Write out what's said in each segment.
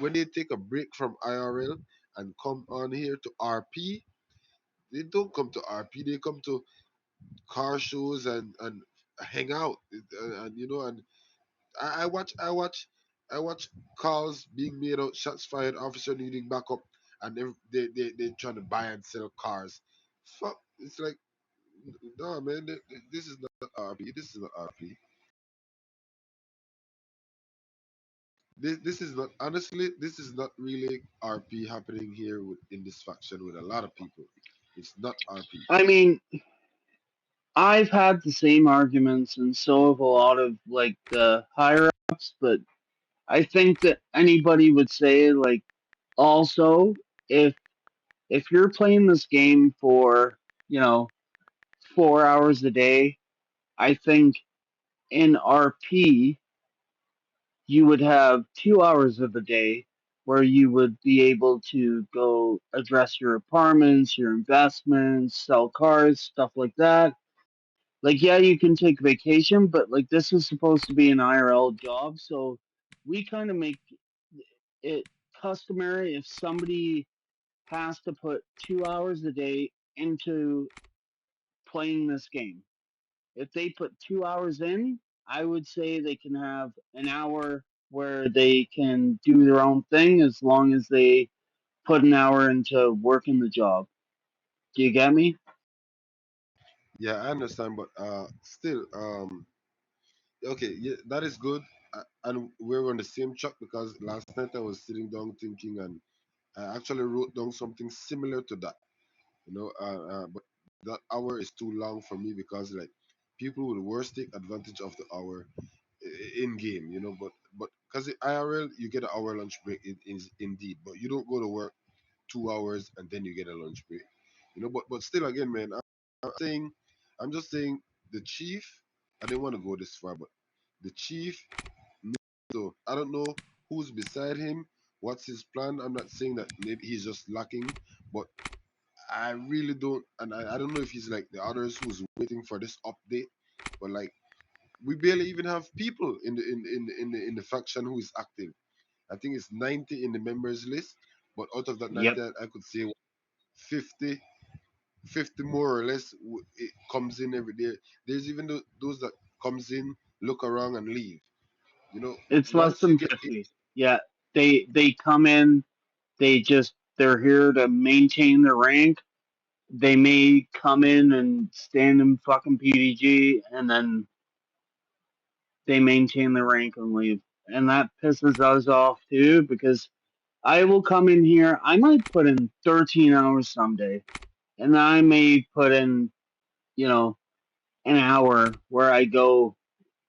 when they take a break from IRL and come on here to RP, they don't come to RP. They come to car shows and hang out. And and I watch calls being made out, shots fired, officer needing backup, and they trying to buy and sell cars. Fuck, it's like no man, this is not RP. This is not RP. This is not honestly. This is not really RP happening here in this faction with a lot of people. It's not RP. I mean, I've had the same arguments, and so have a lot of like the higher ups. But I think that anybody would say like also if you're playing this game for you know 4 hours a day, I think in RP you would have 2 hours of the day where you would be able to go address your apartments, your investments, sell cars, stuff like that. Like, yeah, you can take vacation, but like this is supposed to be an IRL job, so we kind of make it customary if somebody has to put 2 hours a day into playing this game. If they put 2 hours in, I would say they can have an hour where they can do their own thing as long as they put an hour into working the job. Do you get me? Yeah, I understand, but still, okay, yeah, that is good. And we're on the same track because last night I was sitting down thinking, and I actually wrote down something similar to that. But that hour is too long for me because like people will worst take advantage of the hour in game. But because IRL you get an hour lunch break is indeed, but you don't go to work 2 hours and then you get a lunch break. But still again, man, saying, I'm just saying the chief. I didn't want to go this far, but the chief. So I don't know who's beside him. What's his plan? I'm not saying that maybe he's just lacking, but I really don't, and I don't know if he's like the others who's waiting for this update. But like we barely even have people in the faction who is active. I think it's 90 in the members list, but out of that Yep. 90, I could say 50 50 more or less it comes in every day. There's even those that comes in, look around and leave. You know, It's less once you than get it, 50. Yeah. They come in, they're here to maintain their rank. They may come in and stand in fucking PDG and then they maintain their rank and leave. And that pisses us off too because I will come in here, I might put in 13 hours someday, and I may put in, you know, an hour where I go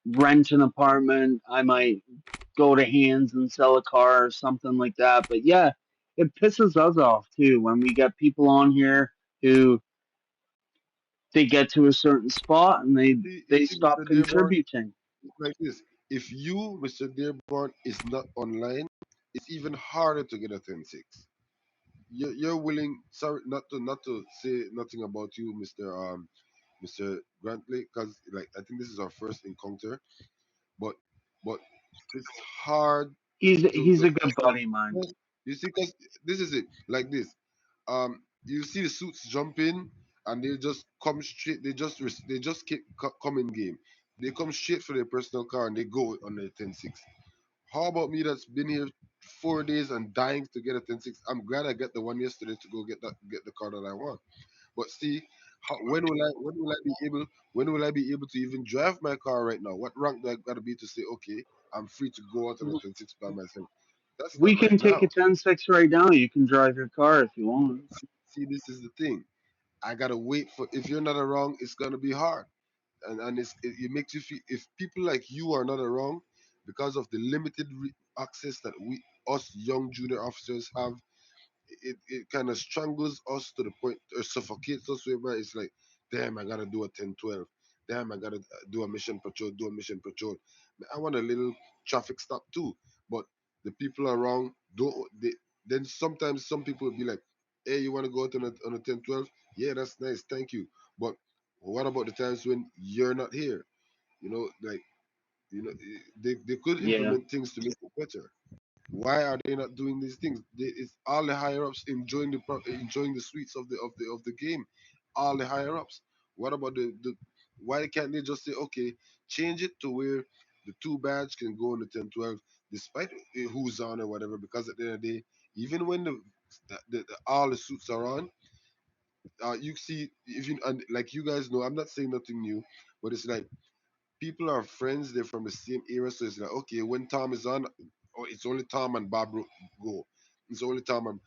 rent an apartment. I might go to Hands and sell a car or something like that. But yeah, it pisses us off too when we get people on here who they get to a certain spot and they see stop Mr. Dearborn, contributing. it's like this. If you, Mr. Dearborn, is not online, it's even harder to get a 10-6. You're willing, sorry, not to say nothing about you, Mr. Grantley, because like I think this is our first encounter, but but it's hard He's to a good buddy of mine. you see, because this is it, like this. You see the suits jump in and they just come straight. They just come in game. They come straight for their personal car and they go on their 10-6. How about me that's been here 4 days and dying to get a 10-6? I'm glad I got the one yesterday to go get the car that I want. But see, when will I be able to even drive my car right now? What rank do I gotta be to say okay, I'm free to go out on a 10-6 by myself? That's not We right can take a now. 10-6 right now. You can drive your car if you want. See, this is the thing. I gotta wait for. If you're not around, it's gonna be hard, and it makes you feel if people like you are not around because of the limited access that we us young junior officers have. It kind of strangles us to the point or suffocates us whereby it's like, damn, I gotta do a 10-12. Damn, I gotta do a mission patrol, do a mission patrol. I want a little traffic stop too, but the people around don't. Then sometimes some people will be like, hey, you want to go out on a 10-12? Yeah, that's nice, thank you. But what about the times when you're not here? Like they could Yeah. implement things to make it better. Why are they not doing these things? It's all the higher ups enjoying enjoying the sweets of the game. All the higher ups. What about the? Why can't they just say, okay, change it to where the two badge can go in the 10-12, despite who's on or whatever? Because at the end of the day, even when all the suits are on, you see, if you and like you guys know, I'm not saying nothing new, but it's like people are friends. They're from the same era, so it's like, okay, when Tom is on, oh, it's only Tom and Bob go. It's only Tom and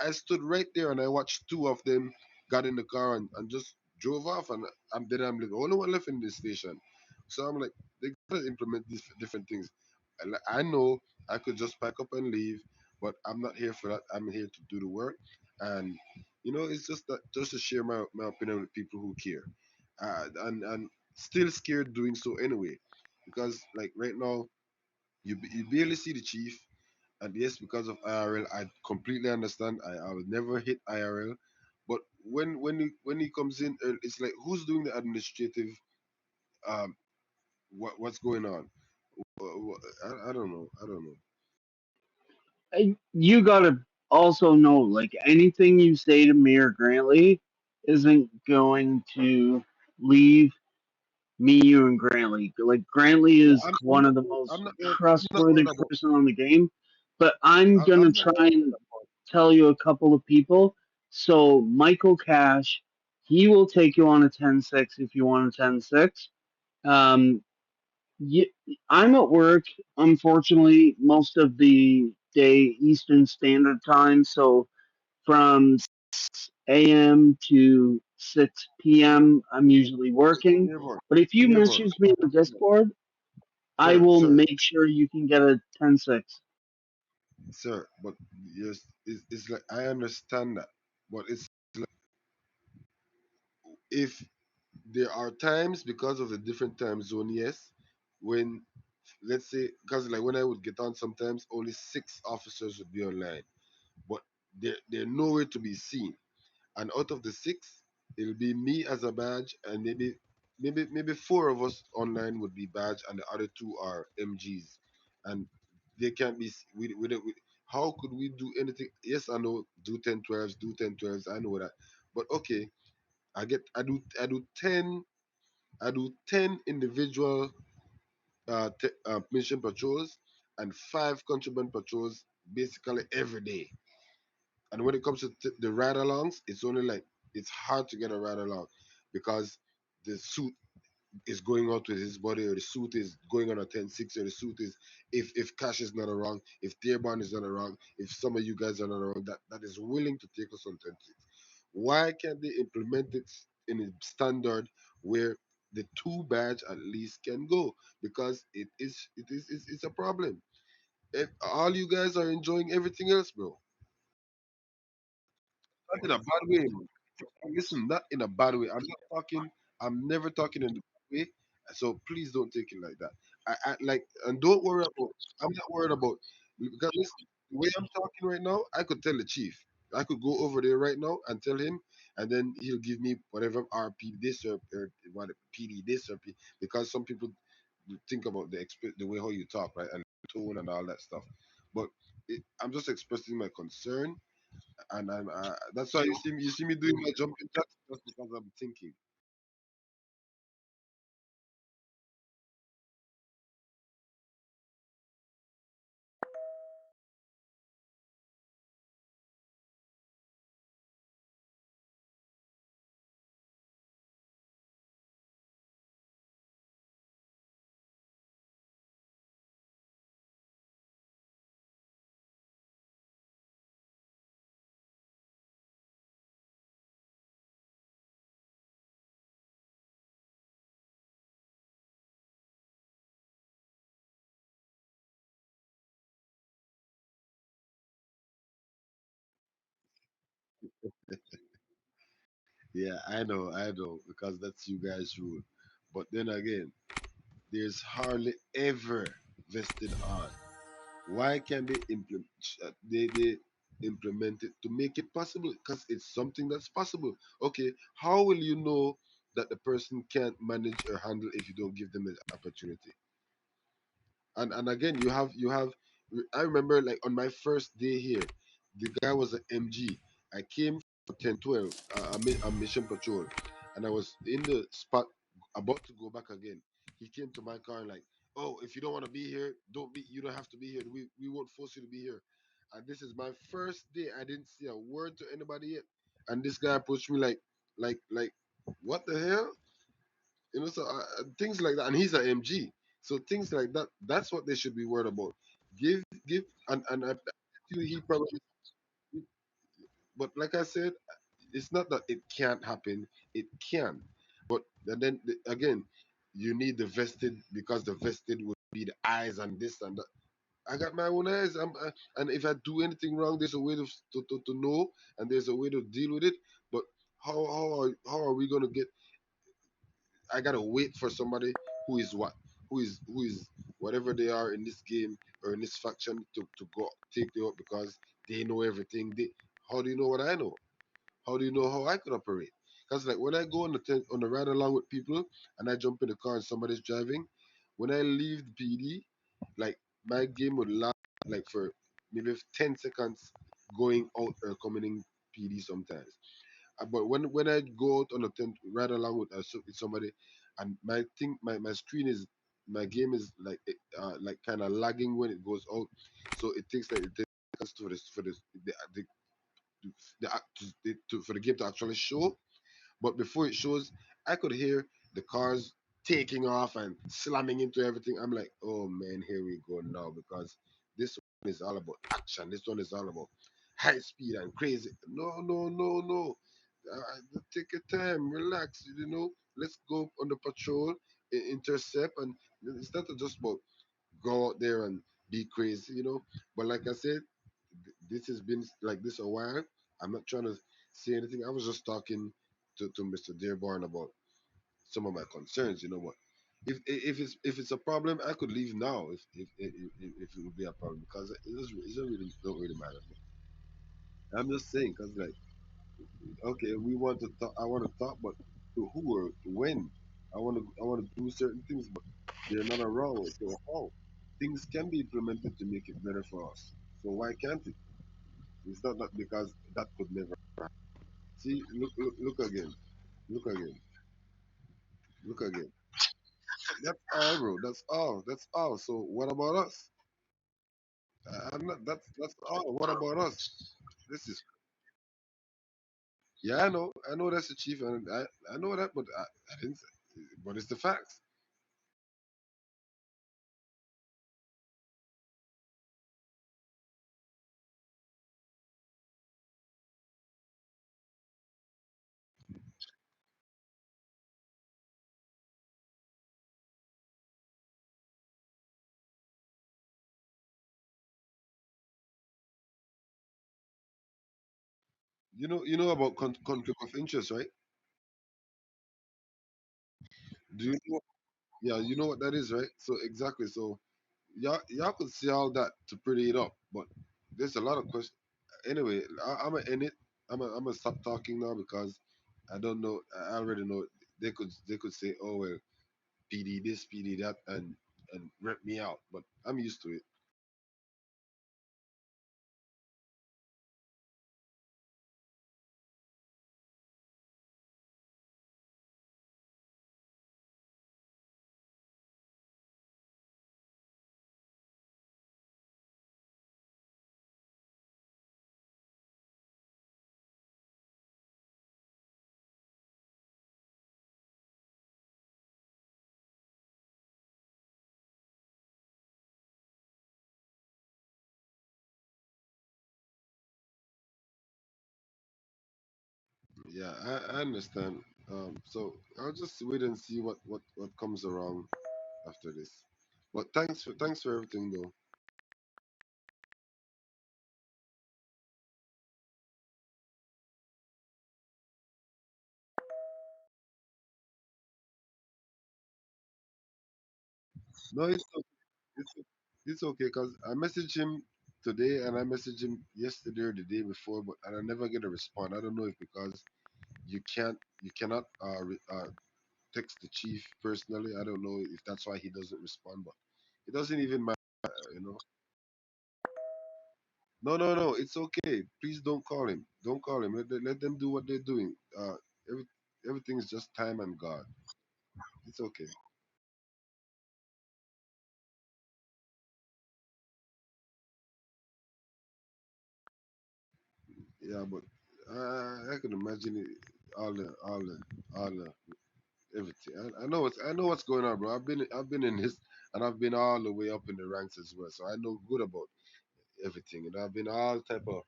I stood right there and I watched two of them got in the car and just drove off, and I'm like the only one left in this station. So I'm like, they gotta implement these different things. I know I could just pack up and leave, but I'm not here for that. I'm here to do the work, and it's just that just to share my opinion with people who care, and still scared doing so anyway, because like right now you barely see the chief, and yes, because of IRL, I completely understand. I will never hit IRL, but when he comes in, it's like who's doing the administrative, um what's going on? I don't know. I don't know. You gotta also know, like anything you say to Mayor Grantley isn't going to leave me, you, and Grantley. Like Grantley Yeah, is one of the most I'm not worried trustworthy about. person on the game, but I'm gonna I'm not try worried and about. tell you a couple of people. So Michael Cash, he will take you on a 10-6 if you want a 10-6. Um, y I'm at work, unfortunately, most of the day Eastern Standard Time, so from 6 a.m. to 6 p.m. I'm usually working. Never, But if you never, message me on Discord, I sir, will sir, make sure you can get a 10-6. sir. But yes, it's like I understand that, but it's like if there are times because of the different time zone, yes, when let's say because like when I would get on, sometimes only six officers would be online, but they're nowhere to be seen. And out of the six, it'll be me as a badge, and maybe four of us online would be badge, and the other two are MGs, and they can't be. How could we do anything? Yes, I know do 10-12s, do 10-12s. I know that, but okay, I do 10 individual mission patrols and five contraband patrols basically every day. And when it comes to the ride alongs, it's only like it's hard to get a ride along because the suit is going out with his body, or the suit is going on a 10-6, or the suit is if Cash is not around, if Dearborn is not around, if some of you guys are not around, that is willing to take us on 10-6. Why can't they implement it in a standard where the two badge at least can go? Because it's a problem. If all you guys are enjoying everything else, bro. Not in a bad way. Listen, not in a bad way. I'm not talking. I'm never talking in a bad way. So please don't take it like that. I like, and don't worry about. I'm not worried about because listen, the way I'm talking right now, I could tell the chief. I could go over there right now and tell him, and then he'll give me whatever RP this or what PD this or because some people think about the way how you talk, right, and tone and all that stuff. But I'm just expressing my concern, and that's why you see me doing my jumping jacks just because I'm thinking. Yeah, I know, because that's you guys' rule. But then again, there's hardly ever vested on. Why can't they implement it to make it possible? Because it's something that's possible. Okay, how will you know that the person can't manage or handle if you don't give them an opportunity? And again, you have I remember like on my first day here, the guy was an MG. I came for 10-12, a mission patrol, and I was in the spot about to go back again. He came to my car and like, oh, if you don't want to be here, don't be. You don't have to be here. We won't force you to be here. And this is my first day. I didn't say a word to anybody yet. And this guy approached me like, what the hell? So things like that. And he's an MG. So things like that. That's what they should be worried about. Give, and I feel he probably. But like I said, it's not that it can't happen. It can. But and then again, you need the vested because the vested would be the eyes and this and that. I got my own eyes. And if I do anything wrong, there's a way to know, and there's a way to deal with it. But how are we gonna get? I gotta wait for somebody who is what, who is whatever they are in this game or in this faction to go take you out because they know everything. How do you know what I know? How do you know how I could operate? Because like when I go on the ride along with people and I jump in the car and somebody's driving, when I leave the PD, like my game would last like for maybe 10 seconds going out or coming in PD sometimes. But when I go out on a tent ride along with, with somebody, and my screen is my game is like kind of lagging when it goes out, so it takes like it takes for the game to actually show. But before it shows, I could hear the cars taking off and slamming into everything. I'm like, oh man, here we go now because this one is all about action. This one is all about high speed and crazy. No, no, no, no. Take your time, relax. Let's go on the patrol, intercept, and it's not just about go out there and be crazy. But like I said, this has been like this a while. I'm not trying to say anything. I was just talking to Mr. Dearborn about some of my concerns. But if it's a problem, I could leave now if it would be a problem because it doesn't really matter. I'm just saying because like okay, we want to talk. I want to talk, but to who or when? I want to do certain things, but they're not around. So how? Things can be implemented to make it better for us. So why can't it? It's not that because that could never happen. See, look again. Look again. Look again. That's all, bro. That's all. That's all. So what about us? I'm not. That's all. What about us? This is. Yeah, I know. I know that's the chief, and I know that, but I didn't. But it's the facts. You know about conflict of interest, right? Do you know? Yeah, you know what that is, right? So exactly. So y'all could see all that to pretty it up, but there's a lot of questions. Anyway, I'm gonna end it. I'm gonna stop talking now because I don't know. I already know they could say, oh well, PD this, PD that, and rep me out. But I'm used to it. Yeah, I understand. So I'll just wait and see what comes around after this. But thanks for everything though. No, it's it's okay because I messaged him today and I messaged him yesterday or the day before, but and I never get a response. I don't know if because you cannot text the chief personally. I don't know if that's why he doesn't respond, but it doesn't even matter. No, no, no. It's okay. Please don't call him. Don't call him. Let them do what they're doing. Every, everything is just time and God. It's okay. Yeah, but I can imagine it, all the everything. I know what's going on, bro. I've been in his, and I've been all the way up in the ranks as well. So I know good about everything. And I've been all type of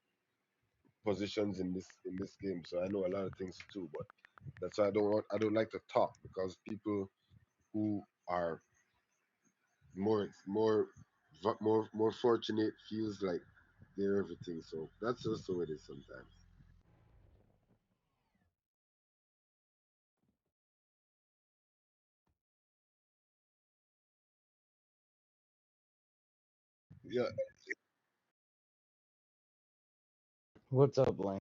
positions in this game. So I know a lot of things too. But that's why I don't like to talk because people who are more more fortunate feels like they're everything. So that's just the way it is sometimes. Yeah, What's up, Lane?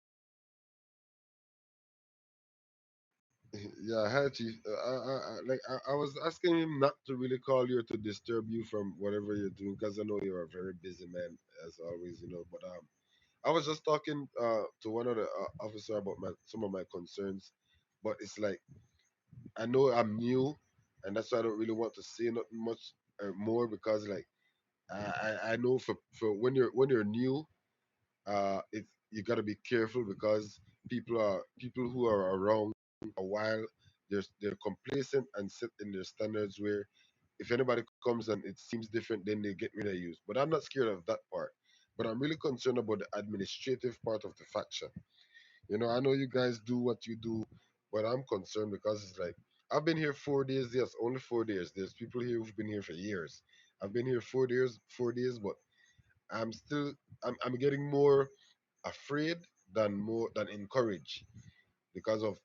yeah. Hi, Chief. I was asking him not to really call you or to disturb you from whatever you're doing because I know you're a very busy man as always, you know. But I was just talking to one of the officer about my some of my concerns, but it's like I know I'm new, and that's why I don't really want to say not much more because like I know for when you're new, it's you got to be careful because people who are around a while, they're complacent and set in their standards where if anybody comes and it seems different, then they get rid of you. But I'm not scared of that part. But I'm really concerned about the administrative part of the faction. You know, I know you guys do what you do, but I'm concerned because it's like I've been here 4 days. Yes, only 4 days. There's people here who've been here for years. I've been here 4 days, 4 days, but I'm still I'm getting more afraid than encouraged because of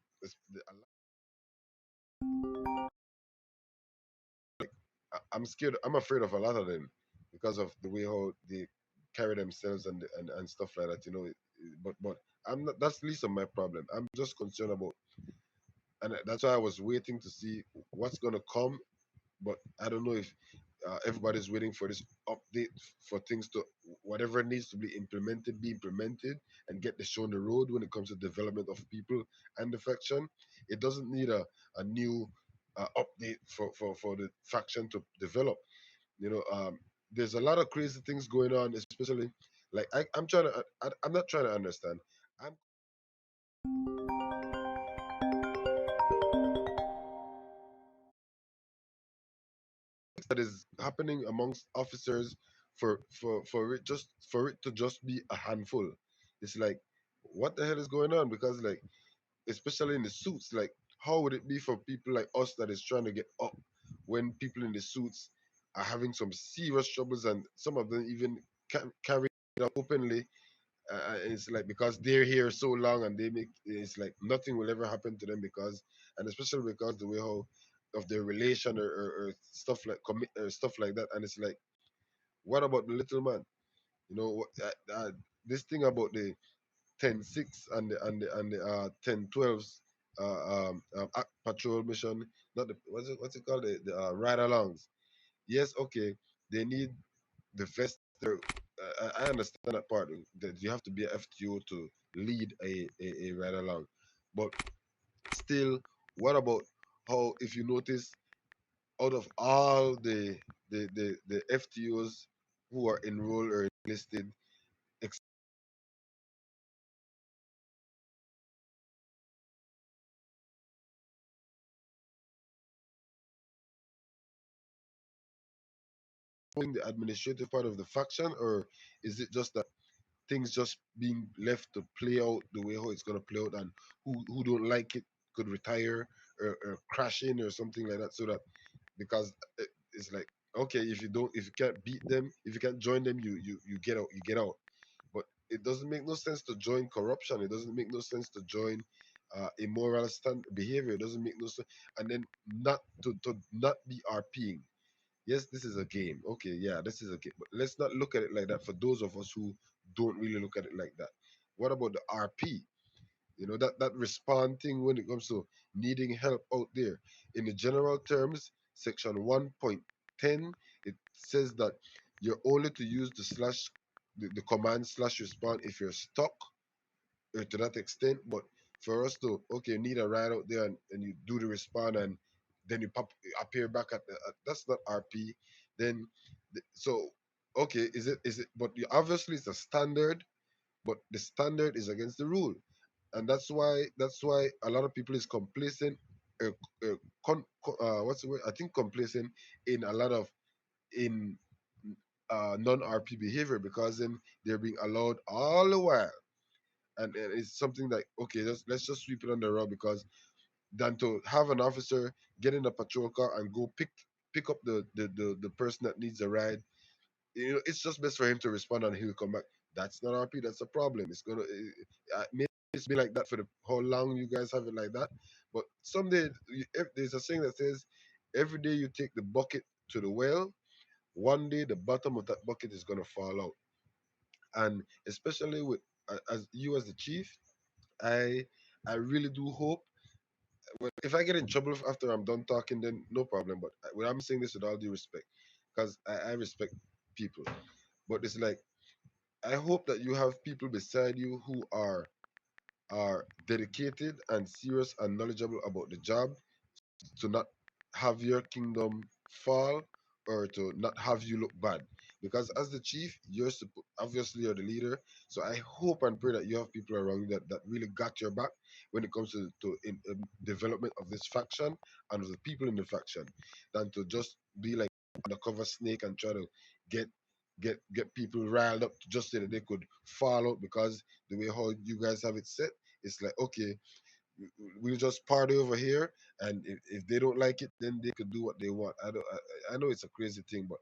I'm scared. I'm afraid of a lot of them because of the way how they carry themselves and stuff like that. You know, but I'm not. That's least of my problem. I'm just concerned about, and that's why I was waiting to see what's gonna come. But I don't know if everybody's waiting for this update for things to whatever needs to be implemented and get the show on the road when it comes to development of people and the faction. It doesn't need a new update for the faction to develop. You know, there's a lot of crazy things going on, especially like I'm trying to I'm not trying to understand. I'm that is happening amongst officers for it just for it to just be a handful. It's like what the hell is going on? Because like especially in the suits, like how would it be for people like us that is trying to get up when people in the suits are having some serious troubles and some of them even can carry it out openly. It's like because they're here so long and they make it's like nothing will ever happen to them because and especially because the way how of their relation or stuff like commit or stuff like that and it's like what about the little man, you know this thing about the 10-6 and the 10-12s patrol mission, not the what's it called, the ride alongs. Yes, okay, they need the vest. I understand that part that you have to be a FTO to lead a ride along, but still, what about how if you notice out of all the FTOs who are enrolled or listed, exploring the administrative part of the faction, or is it just that things just being left to play out the way how it's gonna play out, and who don't like it could retire or crash in or something like that, so that because it's like okay, if you can't beat them, if you can't join them, you get out, you get out. But it doesn't make no sense to join corruption. It doesn't make no sense to join immoral behavior. It doesn't make no sense, and then not to not be RPing. Yes, this is a game. Okay, yeah, this is a game. But let's not look at it like that for those of us who don't really look at it like that. What about the RP? You know, that respond thing when it comes to needing help out there. In the general terms, section 1.10, it says that you're only to use the slash the command slash respond if you're stuck or to that extent. But for us to okay, you need a ride out there and you do the respond and then you appear back at that's not RP. Then so okay, is it? But obviously it's a standard, but the standard is against the rule, and that's why a lot of people is complacent. Uh, what's the word? I think complacent in a lot of in non RP behavior because then they're being allowed all the while, and it's something like okay, let's just sweep it under the rug because than to have an officer get in a patrol car and go pick up the person that needs a ride. You know, it's just best for him to respond and he'll come back. That's not RP. That's a problem. It's gonna maybe it's been like that for the how long you guys have it like that. But someday if there's a saying that says, every day you take the bucket to the well, one day the bottom of that bucket is gonna fall out. And especially with as you as the chief, I I really do hope. Well, if I get in trouble after I'm done talking, then no problem. But when I'm saying this with all due respect, because I respect people. But it's like I hope that you have people beside you who are dedicated and serious and knowledgeable about the job to not have your kingdom fall or to not have you look bad. Because as the chief, obviously you're the leader. So I hope and pray that you have people around you that really got your back when it comes to development of this faction and of the people in the faction, than to just be like undercover snake and try to get get people riled up just so that they could fall out because the way how you guys have it set, it's like okay, we'll just party over here, and if they don't like it, then they could do what they want. I know it's a crazy thing, but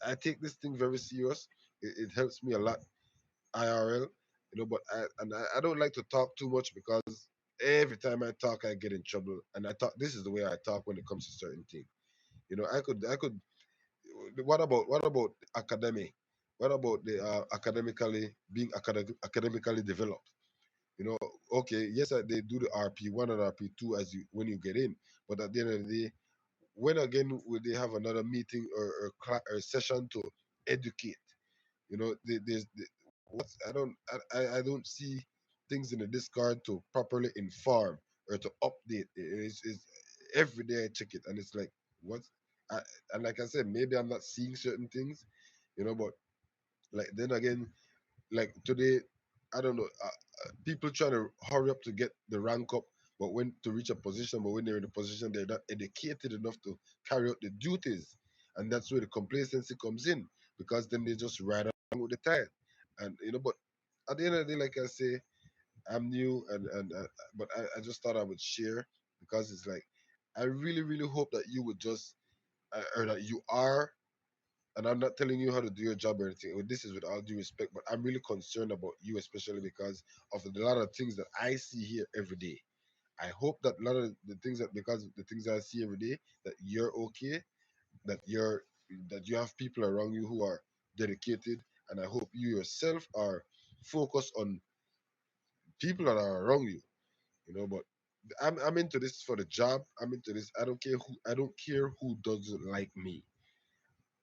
I take this thing very serious. It helps me a lot, IRL, but I don't like to talk too much because every time I talk, I get in trouble. And I talk. This is the way I talk when it comes to certain things. I could. What about academic? What about the academically being academically developed? You know, okay, yes, they do the RP1 and RP2 as you when you get in, but at the end of the day, when again will they have another meeting or session to educate? What I don't see things in the Discord to properly inform or to update. It's every day I check it and it's like what, I, and like I said, maybe I'm not seeing certain things, but like then again, like today, I don't know. People trying to hurry up to get the rank up, but when to reach a position, but when they're in a position, they're not educated enough to carry out the duties, and that's where the complacency comes in because then they just ride along with the tide, and But at the end of the day, like I say, I'm new, but I just thought I would share because it's like I really really hope that you would just or that you are, and I'm not telling you how to do your job or anything. This is with all due respect, but I'm really concerned about you, especially because of a lot of things that I see here every day. I hope that a lot of the things that because of the things I see every day, that you're okay, that you have people around you who are dedicated, and I hope you yourself are focused on people that are around you. But I'm into this for the job. I'm into this. I don't care who doesn't like me.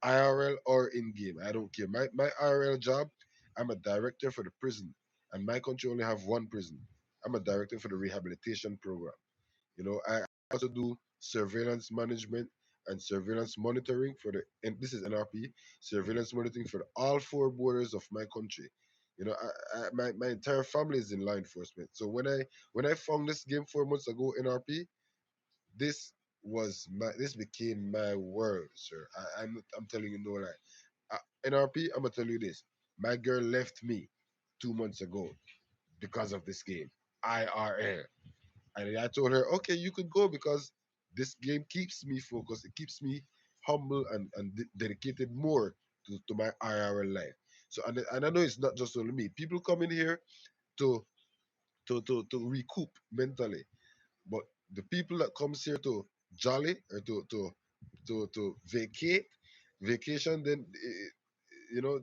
IRL or in game. I don't care. My IRL job, I'm a director for the prison, and my country only have one prison. I'm a director for the rehabilitation program. I also do surveillance management and surveillance monitoring for and this is NRP, surveillance monitoring for all four borders of my country. My entire family is in law enforcement. So when I found this game 4 months ago, NRP, this became my world, sir. I'm telling you no lie. NRP, I'm gonna tell you this. My girl left me 2 months ago because of this game, IRL. And I told her, okay, you could go because this game keeps me focused. It keeps me humble and dedicated more to my IRL life. So and I know it's not just only me. People come in here to to recoup mentally, but the people that comes here to jolly or to vacation, then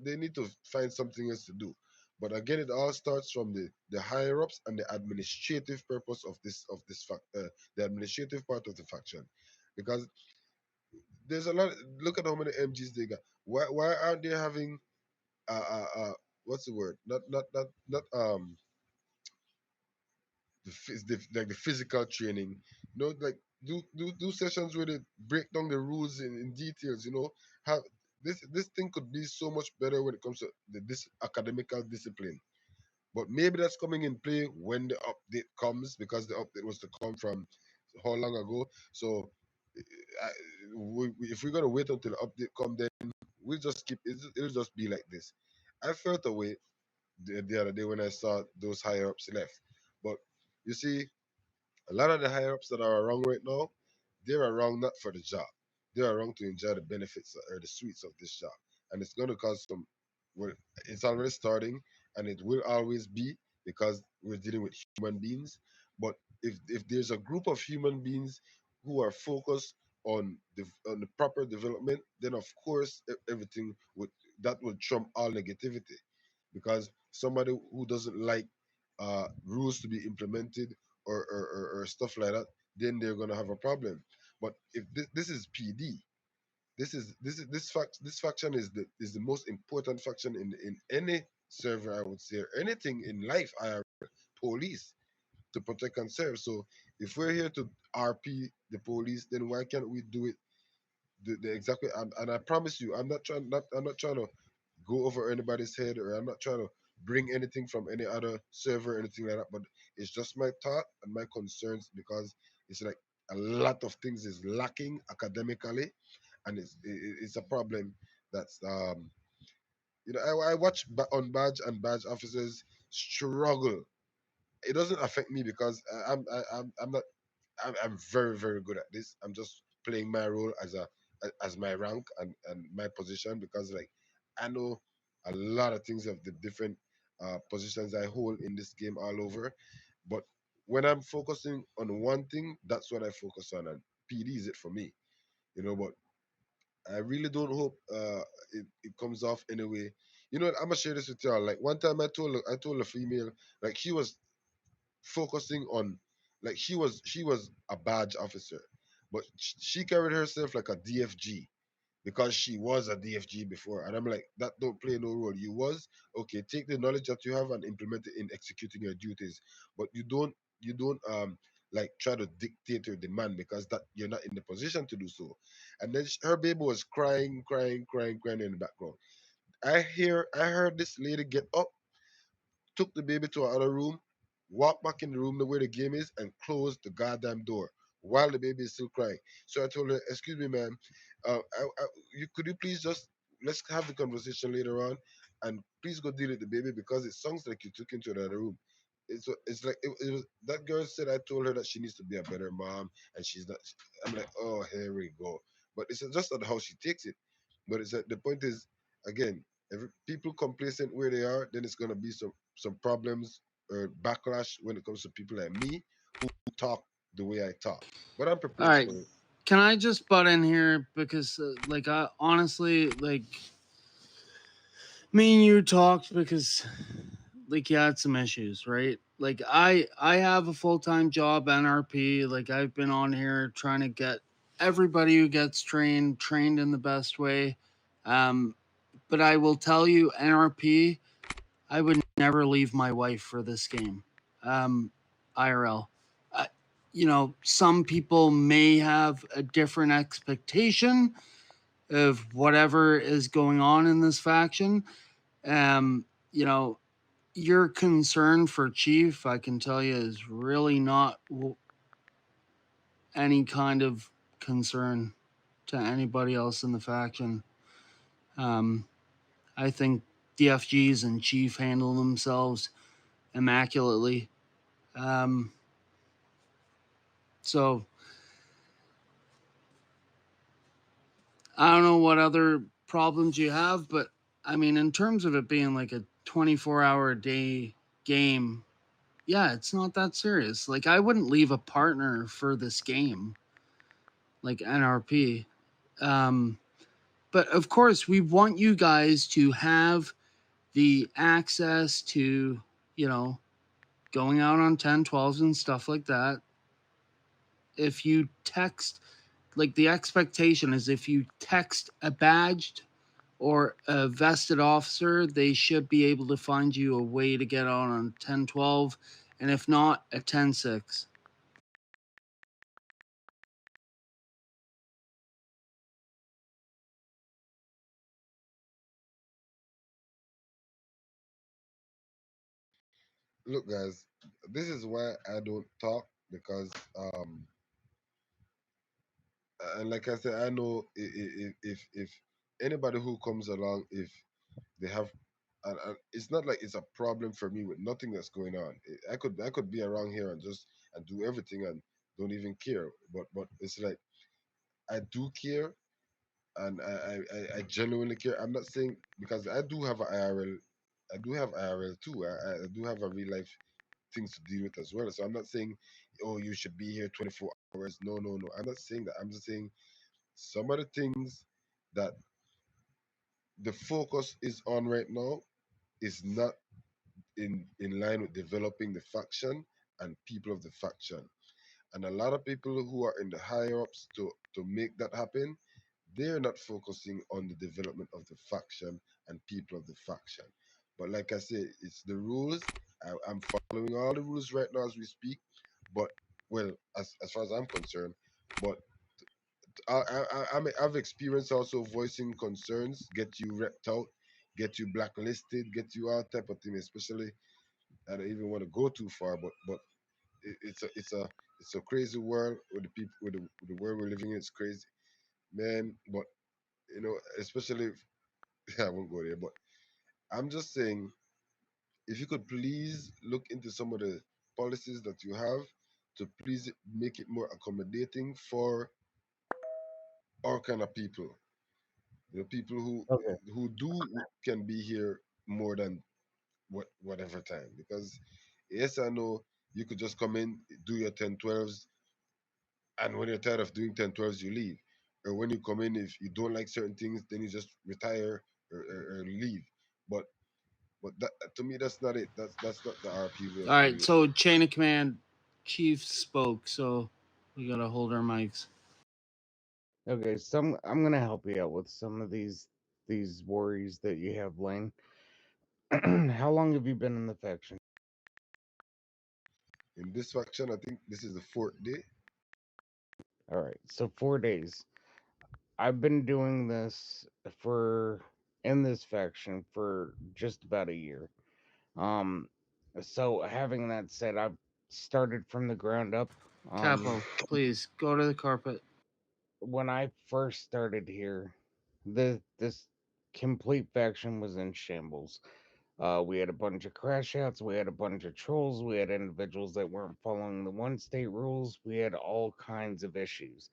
they need to find something else to do. But again, it all starts from the higher ups and the administrative purpose of this fact, the administrative part of the faction, because there's a lot. Look at how many MGs they got. Why aren't they having what's the word? Not like the physical training. Like do sessions where they break down the rules in details. How this thing could be so much better when it comes to this academical discipline. But maybe that's coming in play when the update comes, because the update was to come from how long ago. So I, if we're gonna wait until the update come, then we'll just keep it'll just be like this. I felt a way the other day when I saw those higher ups left. But you see, a lot of the higher ups that are around right now, they're around not for the job. They're around to enjoy the benefits or the sweets of this job. And it's going to cause some, well, it's already starting, and it will always be, because we're dealing with human beings. But if there's a group of human beings who are focused on the proper development, then of course everything would that would trump all negativity, because somebody who doesn't like rules to be implemented, or stuff like that, then they're gonna have a problem. But if this is PD, this faction is the most important faction in any server, I would say, or anything in life. I are police to protect and serve. So if we're here to RP the police, then why can't we do it the exact way? And I promise you, I'm not trying to go over anybody's head, or I'm not trying to bring anything from any other server or anything like that. But it's just my thought and my concerns, because it's like a lot of things is lacking academically, and it's a problem that's I watch on badge and badge officers struggle. It doesn't affect me because I'm not I'm very very good at this. I'm just playing my role as my rank and my position, because like I know a lot of things of the different positions I hold in this game all over. But when I'm focusing on one thing, that's what I focus on, and PD is it for me. But I really don't hope it comes off anyway. I'm gonna share this with y'all. Like one time I told a female, like she was focusing on, like she was a badge officer, but she carried herself like a DFG, because she was a DFG before. And I'm like, that don't play no role. You was okay. Take the knowledge that you have and implement it in executing your duties, but you don't like try to dictate or demand, because that you're not in the position to do so. And then her baby was crying, crying, crying, crying in the background. I heard this lady get up, took the baby to another room, walked back in the room where the game is, and closed the goddamn door while the baby is still crying. So I told her, "Excuse me, ma'am, could you please just let's have the conversation later on, and please go deal with the baby, because it sounds like you took into another room." It's like it was that girl said I told her that she needs to be a better mom, and she's not. I'm like, oh, here we go. But it's just not how she takes it. But the point is, again, if people complacent where they are, then it's gonna be some problems or backlash when it comes to people like me who talk the way I talk. But I'm All prepared right. for it. Can I just butt in here because, like, I honestly, like, me and you talked because, like, you had some issues, right? Like, I have a full time job, NRP. Like, I've been on here trying to get everybody who gets trained in the best way. Um, but I will tell you, NRP, I would never leave my wife for this game. IRL. Some people may have a different expectation of whatever is going on in this faction. Um, you know, your concern for Chief, I can tell you, is really not any kind of concern to anybody else in the faction. Um, I think DFGs and Chief handle themselves immaculately. Um, so I don't know what other problems you have, but I mean, in terms of it being like a 24-hour a day game, yeah, it's not that serious. Like, I wouldn't leave a partner for this game, like NRP. Um, but of course, we want you guys to have the access to, you know, going out on 10-12s and stuff like that. If you text, like, the expectation is if you text a badged or a vested officer, they should be able to find you a way to get on 1012, and if not, a 10-6. Look, guys, this is why I don't talk because and like I said, I know if anybody who comes along, if they have, and it's not like it's a problem for me with nothing that's going on. I could be around here and just and do everything and don't even care. But it's like I do care, and I genuinely care. I'm not saying because I do have a IRL. I do have IRL too. I do have a real life things to deal with as well. So I'm not saying, oh, you should be here 24 hours. No, no, no. I'm not saying that. I'm just saying some of the things that the focus is on right now is not in line with developing the faction and people of the faction. And a lot of people who are in the higher ups to make that happen, they're not focusing on the development of the faction and people of the faction. But like I said, it's the rules. I'm following all the rules right now as we speak. But well, as far as I'm concerned, but I've experienced also voicing concerns, get you repped out, get you blacklisted, get you all type of thing. Especially, I don't even want to go too far, but it's a crazy world with the people with the world we're living in. It's crazy, man. But especially I won't go there. But I'm just saying, if you could please look into some of the policies that you have to please make it more accommodating for our kind of people. People Okay. who do can be here more than whatever time. Because yes, I know you could just come in, do your 10-12s, and when you're tired of doing 10-12s, you leave. Or when you come in, if you don't like certain things, then you just retire or leave. But that, to me, that's not it. That's not the RP way All of right, doing it. so chain of command, chief spoke, so we gotta hold our mics. Okay. I'm gonna help you out with some of these worries that you have, Lane. How long have you been in the faction? In this faction, I think this is the fourth day. All right. So 4 days. I've been doing this for in this faction for just about a year. Um, so having that said, I've started from the ground up. Um, Capo, please go to the carpet. when I first started here, this complete faction was in shambles. We had a bunch of crash outs, we had a bunch of trolls, we had individuals that weren't following the one state rules, we had all kinds of issues.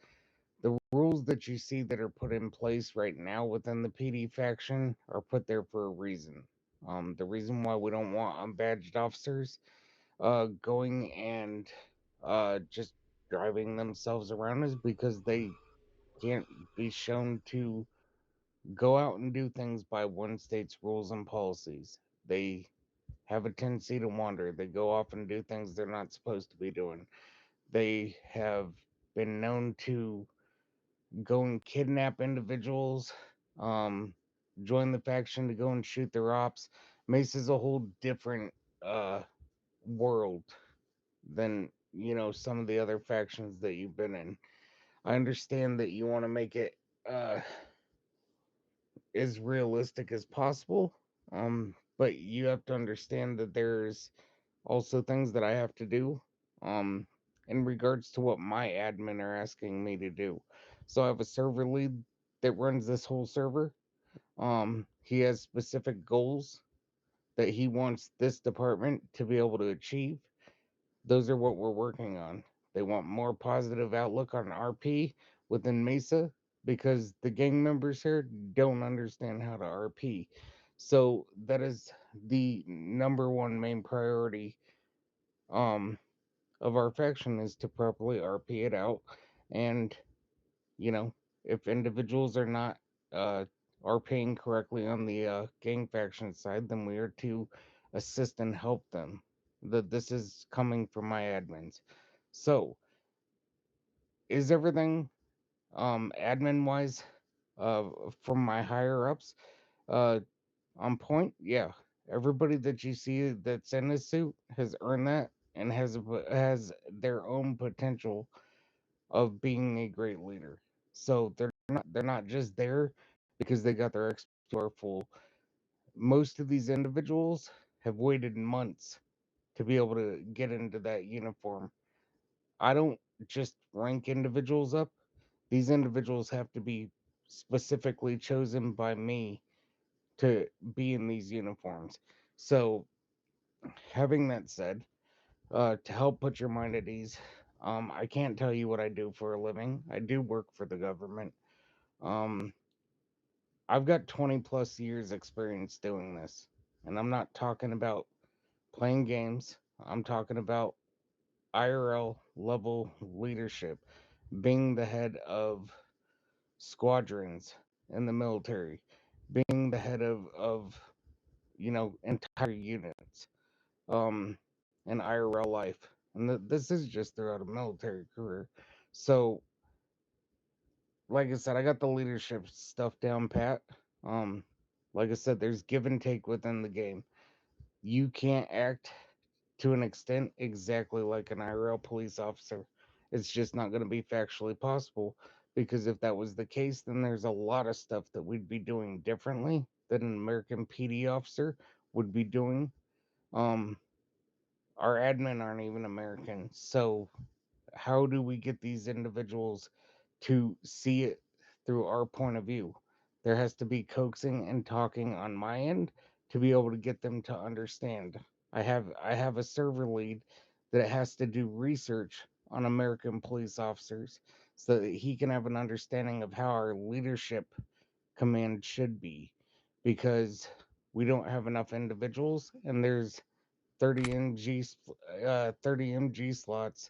The rules that you see that are put in place right now within the PD faction are put there for a reason. The reason why we don't want unbadged officers going and just driving themselves around is because they can't be shown to go out and do things by one state's rules and policies. They have a tendency to wander. They go off and do things they're not supposed to be doing. They have been known to go and kidnap individuals, um, join the faction to go and shoot their ops. Mesa's a whole different uh, world than some of the other factions that you've been in. I understand that you want to make it uh, as realistic as possible, but you have to understand that there's also things that I have to do um, in regards to what my admin are asking me to do. So I have a server lead that runs this whole server. He has specific goals that he wants this department to be able to achieve. Those are what we're working on. They want more positive outlook on RP within Mesa because the gang members here don't understand how to RP. So that is the number one main priority um of our faction is to properly RP it out. And, you know, if individuals are not RPing correctly on the gang faction side, then we are to assist and help them. That this is coming from my admins. So, is everything admin wise uh from my higher ups? Uh, on point, yeah. Everybody that you see that's in this suit has earned that and has their own potential of being a great leader. So they're not just there because they got their XP full. Most of these individuals have waited months to be able to get into that uniform. I don't just rank individuals up. These individuals have to be specifically chosen by me to be in these uniforms. So, having that said, to help put your mind at ease, I can't tell you what I do for a living. I do work for the government. Um, I've got 20 plus years experience doing this, and I'm not talking about playing games. I'm talking about IRL level leadership, being the head of squadrons in the military, being the head of entire units, um, in IRL life. And this is just throughout a military career. So, like I said, I got the leadership stuff down pat. Um, like I said, there's give and take within the game. You can't act to an extent exactly like an IRL police officer. It's just not going to be factually possible because if that was the case, then there's a lot of stuff that we'd be doing differently that an American PD officer would be doing. Um, our admin aren't even American, so how do we get these individuals to see it through our point of view? There has to be coaxing and talking on my end to be able to get them to understand. I have a server lead that has to do research on American police officers so that he can have an understanding of how our leadership command should be because we don't have enough individuals and there's 30 MG slots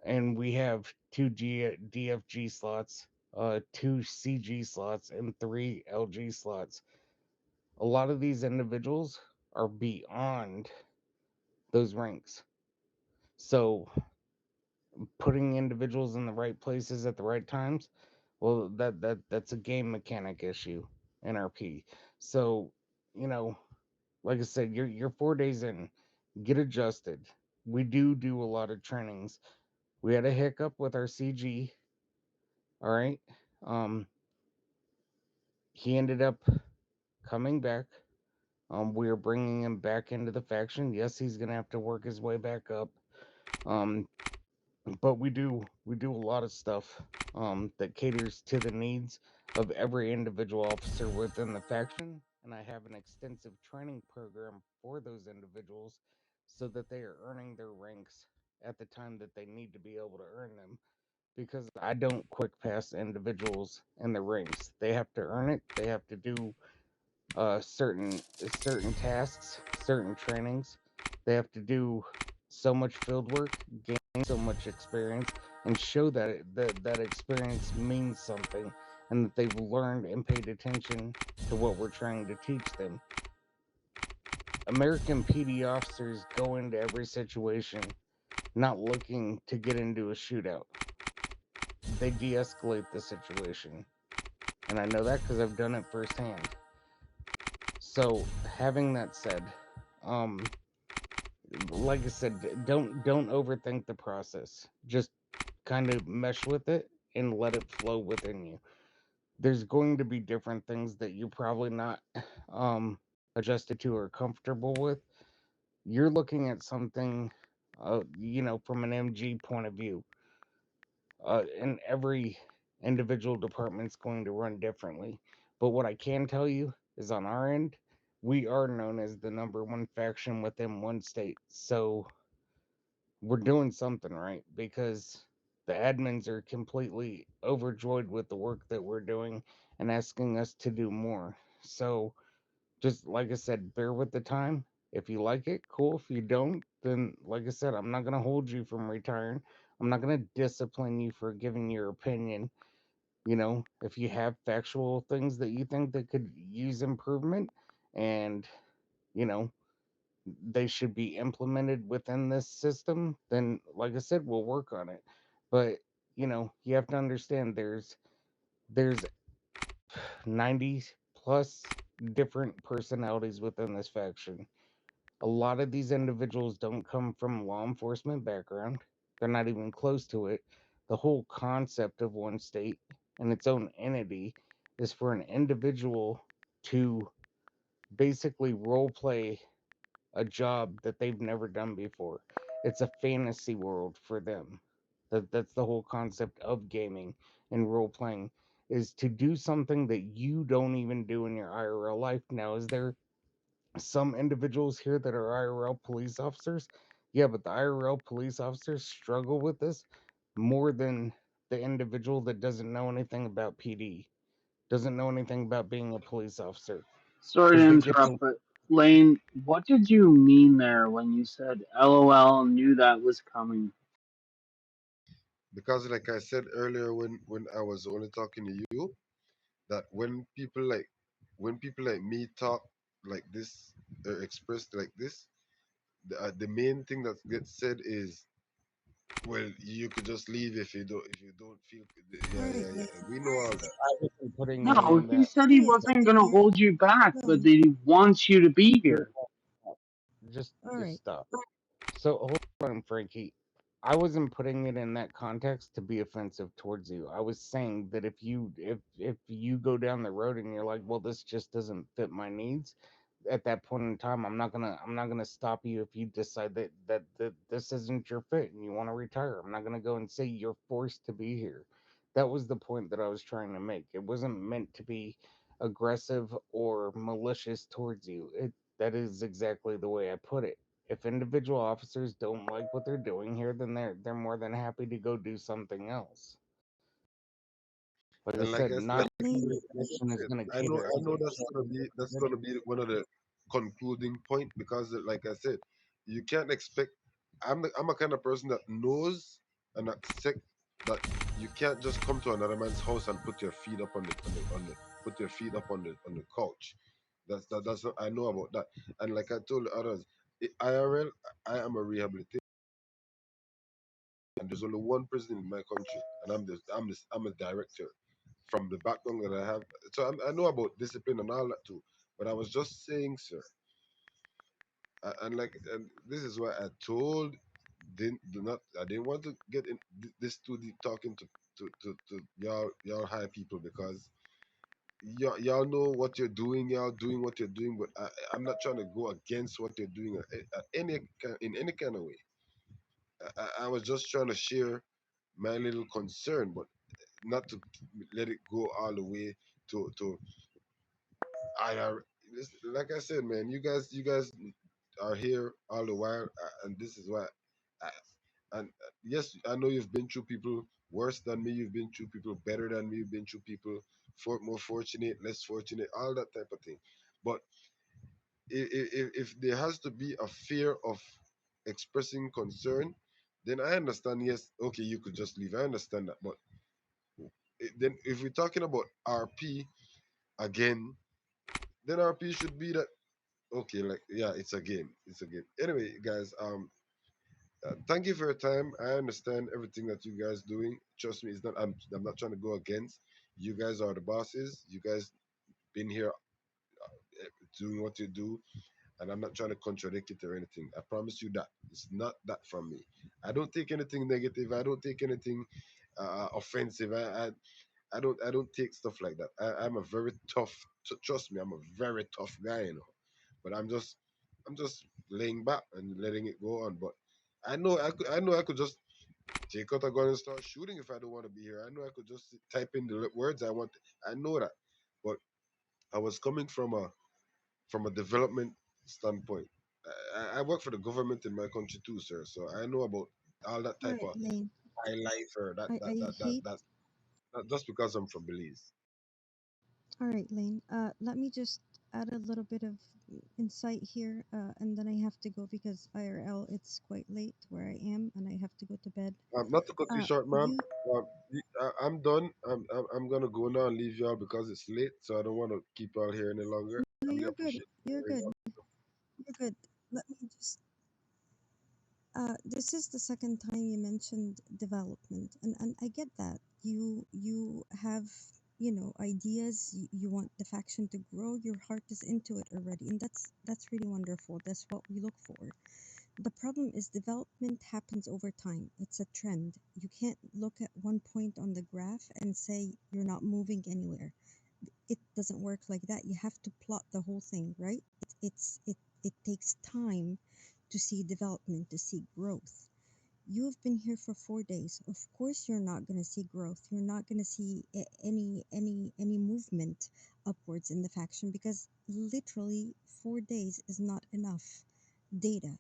and we have two DFG slots, two CG slots, and three LG slots. A lot of these individuals are beyond those ranks. So putting individuals in the right places at the right times, well, that's a game mechanic issue, NRP. So, you know, like I said, you're 4 days in, get adjusted. We do a lot of trainings. We had a hiccup with our CG. All right. Um, he ended up coming back. We are bringing him back into the faction. Yes, he's gonna have to work his way back up. Um, but we do a lot of stuff that caters to the needs of every individual officer within the faction, and I have an extensive training program for those individuals so that they are earning their ranks at the time that they need to be able to earn them. Because I don't quick pass individuals in the ranks. They have to earn it. They have to do certain tasks, certain trainings. They have to do so much field work, gain so much experience, and show that that experience means something, and that they've learned and paid attention to what we're trying to teach them. American PD officers go into every situation not looking to get into a shootout. They de-escalate the situation, and I know that because I've done it firsthand. So, having that said, um, like I said, don't overthink the process. Just kind of mesh with it and let it flow within you. There's going to be different things that you're probably not um, adjusted to or comfortable with. You're looking at something, from an MG point of view. And every individual department's going to run differently. But what I can tell you is on our end, we are known as the number one faction within one state. So we're doing something right because the admins are completely overjoyed with the work that we're doing and asking us to do more. So just like I said, bear with the time. If you like it, cool. If you don't, then like I said, I'm not going to hold you from retiring. I'm not going to discipline you for giving your opinion. If you have factual things that you think that could use improvement and, you know, they should be implemented within this system, then like I said, we'll work on it. But, you have to understand there's 90 plus different personalities within this faction. A lot of these individuals don't come from law enforcement background. They're not even close to it. The whole concept of one state and its own entity is for an individual to basically role play a job that they've never done before. It's a fantasy world for them. That's the whole concept of gaming and role playing, is to do something that you don't even do in your IRL life. Now, is there some individuals here that are IRL police officers? Yeah, but the IRL police officers struggle with this more than the individual that doesn't know anything about PD, doesn't know anything about being a police officer, Sorry to because they get interrupt, to. but Lane, what did you mean there when you said LOL knew that was coming? Because like I said earlier when I was only talking to you, that when people like me talk like this or express like this, the main thing that gets said is, well, you could just leave if you don't feel. All Yeah, right, yeah, Lane. yeah. We know all that. I wasn't putting it No, in he that. said he All right, wasn't going to you're hold you back, but Lane. that he wants you to be here. All Just right. stop. So hold on, Frankie. I wasn't putting it in that context to be offensive towards you. I was saying that if you go down the road and you're like, well, this just doesn't fit my needs, at that point in time, I'm not gonna stop you if you decide that this isn't your fit and you want to retire. I'm not gonna go and say you're forced to be here. That was the point that I was trying to make. It wasn't meant to be aggressive or malicious towards you. That is exactly the way I put it. If individual officers don't like what they're doing here, then they're more than happy to go do something else. Like I And like said, I not like Lane, every faction is going to cater I know every. that's gonna be one of the concluding point because like I said, you can't expect. I'm a kind of person that knows and accept that you can't just come to another man's house and put your feet up on the put your feet up on the couch. That's what I know about that. And like I told the others, IRL, I am a rehabilitation, and there's only one prison in my country, and I'm a director from the background that I have. So I know about discipline and all that too. But I was just saying, sir, and this is why I told didn't do not I didn't want to get in this too deep talking to y'all high people because y'all know what you're doing, y'all doing what you're doing, but I'm not trying to go against what you're doing in any kind of way. I was just trying to share my little concern, but not to let it go all the way to IR. Like I said, man, you guys are here all the while, and this is why. I, and yes, I know you've been through people worse than me. You've been through people better than me. You've been through people more fortunate, less fortunate, all that type of thing. But if there has to be a fear of expressing concern, then I understand. Yes, okay, you could just leave. I understand that, but then if we're talking about RP again, then RP should be that. Okay, like yeah, it's a game. It's a game. Anyway, guys, thank you for your time. I understand everything that you guys doing. Trust me, it's not. I'm not trying to go against. You guys are the bosses. You guys been here doing what you do, and I'm not trying to contradict it or anything. I promise you that it's not that from me. I don't take anything negative. I don't take anything offensive. I don't take stuff like that. I'm a very tough. Trust me, I'm a very tough guy. But I'm just laying back and letting it go on. But I know I could just take out a gun and start shooting if I don't want to be here. I know I could just type in the words I want. I know that, but I was coming from a development standpoint. I work for the government in my country too, sir. So I know about all that all type right, of Lane. high life or I hate. that just because I'm from Belize. All right, Lane. Let me just add a little bit of insight here, and then I have to go because IRL it's quite late where I am, and I have to go to bed. Not to cut you short, ma'am. You. I'm done. I'm gonna go now and leave y'all because it's late, so I don't want to keep y'all here any longer. No, I really you're good. appreciate You're hearing good. y'all. You're good. Let me just. This is the second time you mentioned development, and I get that you have. ideas. You want the faction to grow. Your heart is into it already, and that's really wonderful. That's what we look for. The problem is development happens over time. It's a trend. You can't look at one point on the graph and say you're not moving anywhere. It doesn't work like that. You have to plot the whole thing, right? It takes time to see development, to see growth. You have been here for 4 days. Of course, you're not going to see growth. You're not going to see any movement upwards in the faction because literally 4 days is not enough data.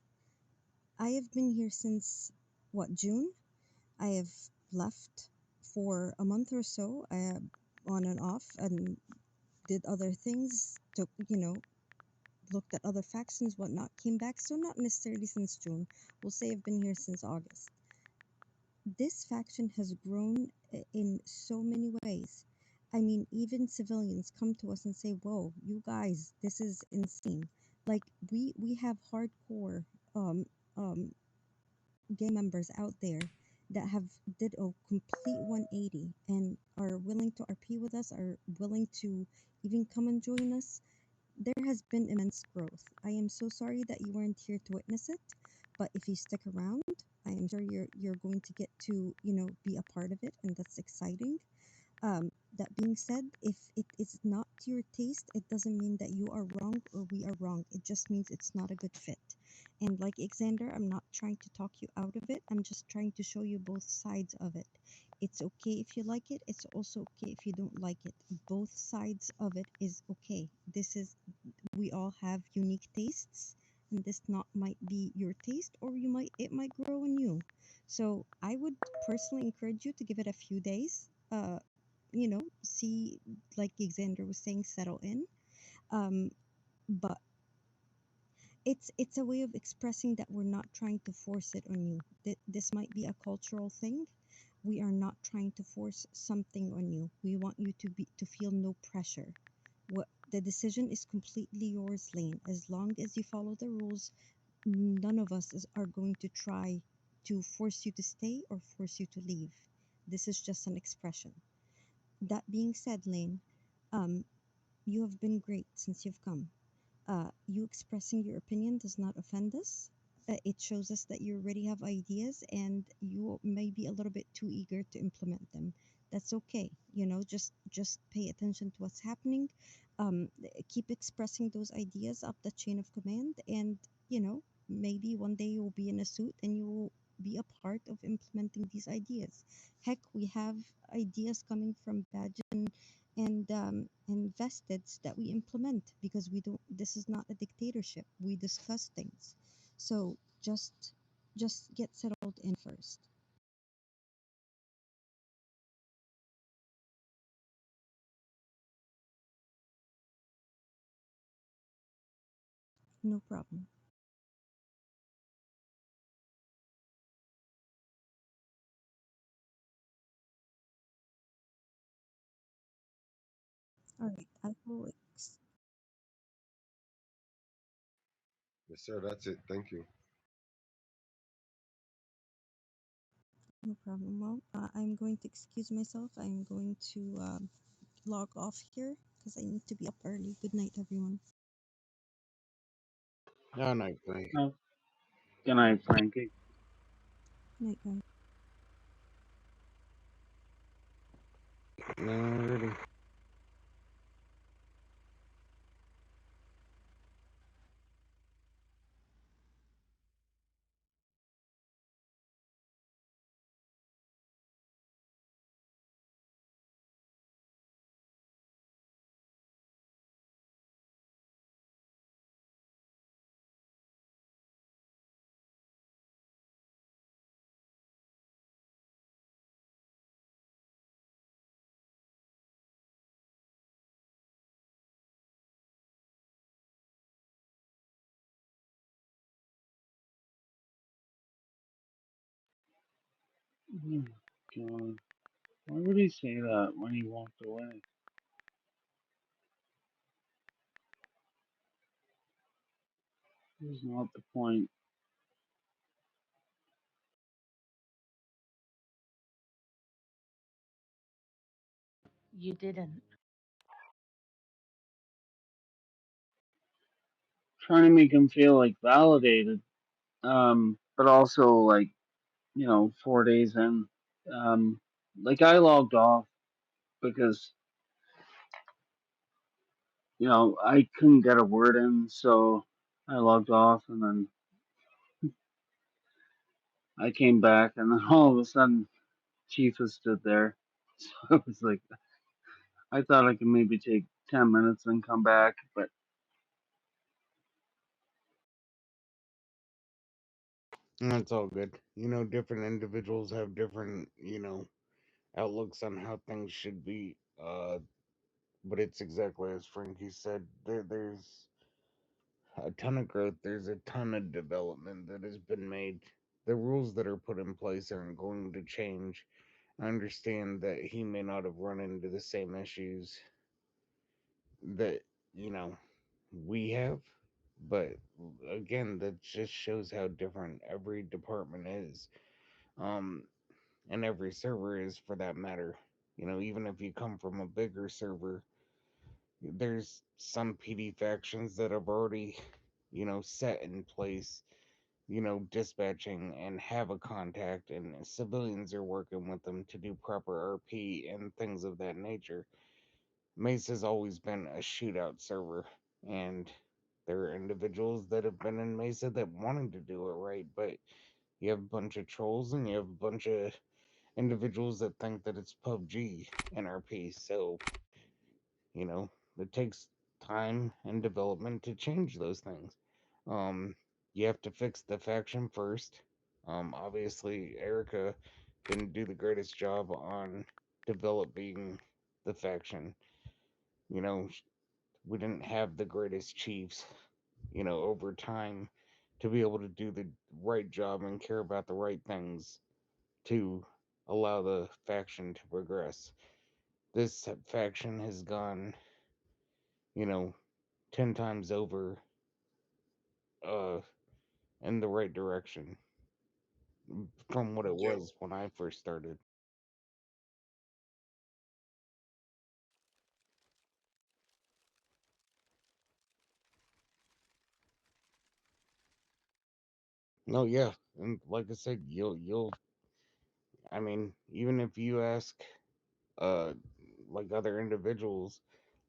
I have been here since what, June? I have left for a month or so, on and off, and did other things. Took, looked at other factions, whatnot. Came back, so not necessarily since June. We'll say I've been here since August. This faction has grown in so many ways. I mean, even civilians come to us and say, "Whoa, you guys, this is insane!" Like we have hardcore um um gay members out there that have did a complete 180 and are willing to RP with us, are willing to even come and join us. There has been immense growth. I am so sorry that you weren't here to witness it, but if you stick around, I am sure you're going to get to, be a part of it, and that's exciting. That being said, if it is not to your taste, it doesn't mean that you are wrong or we are wrong. It just means it's not a good fit. And like Xander, I'm not trying to talk you out of it. I'm just trying to show you both sides of it. It's okay if you like it. It's also okay if you don't like it. Both sides of it is okay. We all have unique tastes, and this not might be your taste, or it might grow on you. So I would personally encourage you to give it a few days. See, like Xander was saying, settle in. Um, but it's a way of expressing that we're not trying to force it on you. This might be a cultural thing. We are not trying to force something on you. We want you to feel no pressure. What the decision is completely yours, Lane. As long as you follow the rules, none of us are going to try to force you to stay or force you to leave. This is just an expression. That being said, Lane, um, you have been great since you've come. You expressing your opinion does not offend us. It shows us that you already have ideas and you may be a little bit too eager to implement them. That's okay. Just pay attention to what's happening. Keep expressing those ideas up the chain of command, and maybe one day you'll be in a suit and you will be a part of implementing these ideas. Heck, we have ideas coming from Badge and vesteds that we implement because we don't. This is not a dictatorship. We discuss things. So just get settled in first. No problem. All right, I will. Yes, sir. That's it. Thank you. No problem. Well, I'm going to excuse myself. I'm going to log off here because I need to be up early. Good night, everyone. No, no, great. No, good night, Frankie. Night, guys. Alrighty. Oh, God. Why would he say that when he walked away? That's not the point. You didn't. Trying to make him feel like validated. But also like, 4 days in, like I logged off because I couldn't get a word in, so I logged off, and then I came back, and then all of a sudden Chief was stood there. So I was like, I thought I could maybe take 10 minutes and come back, but And that's all good. Different individuals have different, outlooks on how things should be. But it's exactly as Frankie said. There's a ton of growth. There's a ton of development that has been made. The rules that are put in place aren't going to change. I understand that he may not have run into the same issues that, you know, we have, but again, that just shows how different every department is. Um, and every server is for that matter. Even if you come from a bigger server, there's some PD factions that have already, set in place, dispatching and have a contact, and civilians are working with them to do proper RP and things of that nature. Mesa's always been a shootout server, and there are individuals that have been in Mesa that wanted to do it right, but you have a bunch of trolls and you have a bunch of individuals that think that it's PUBG NRP. So, you know, it takes time and development to change those things. Um, you have to fix the faction first. Obviously, Erica didn't do the greatest job on developing the faction. You know, we didn't have the greatest chiefs, over time to be able to do the right job and care about the right things to allow the faction to progress. This faction has gone, you know, 10 times over uh in the right direction from what it Yeah. was when I first started. No, yeah, and like I said, you'll I mean, even if you ask uh like other individuals,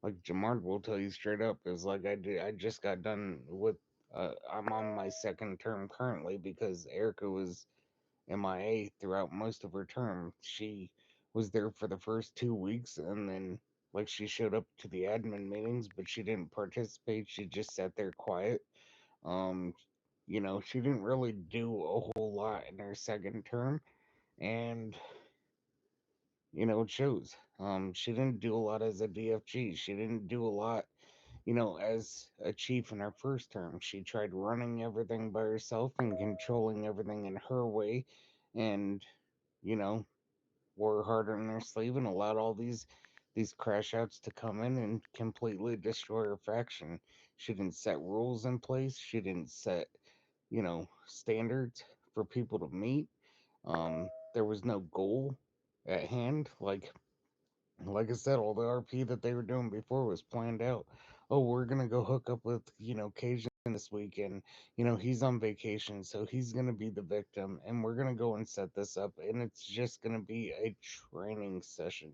like Jamard will tell you straight up, is like I just got done with I'm on my second term currently because Erica was MIA throughout most of her term. She was there for the first 2 weeks, and then like she showed up to the admin meetings, but she didn't participate. She just sat there quiet. Um, she didn't really do a whole lot in her second term, and it shows. She didn't do a lot as a DFG. She didn't do a lot, as a chief in her first term. She tried running everything by herself and controlling everything in her way, and you know, wore harder in her sleeve and allowed all these crash outs to come in and completely destroy her faction. She didn't set rules in place. She didn't set, standards for people to meet. There was no goal at hand. Like I said, all the RP that they were doing before was planned out. Oh, we're gonna go hook up with Cajun this weekend. He's on vacation, so he's gonna be the victim, and we're gonna go and set this up, and it's just gonna be a training session.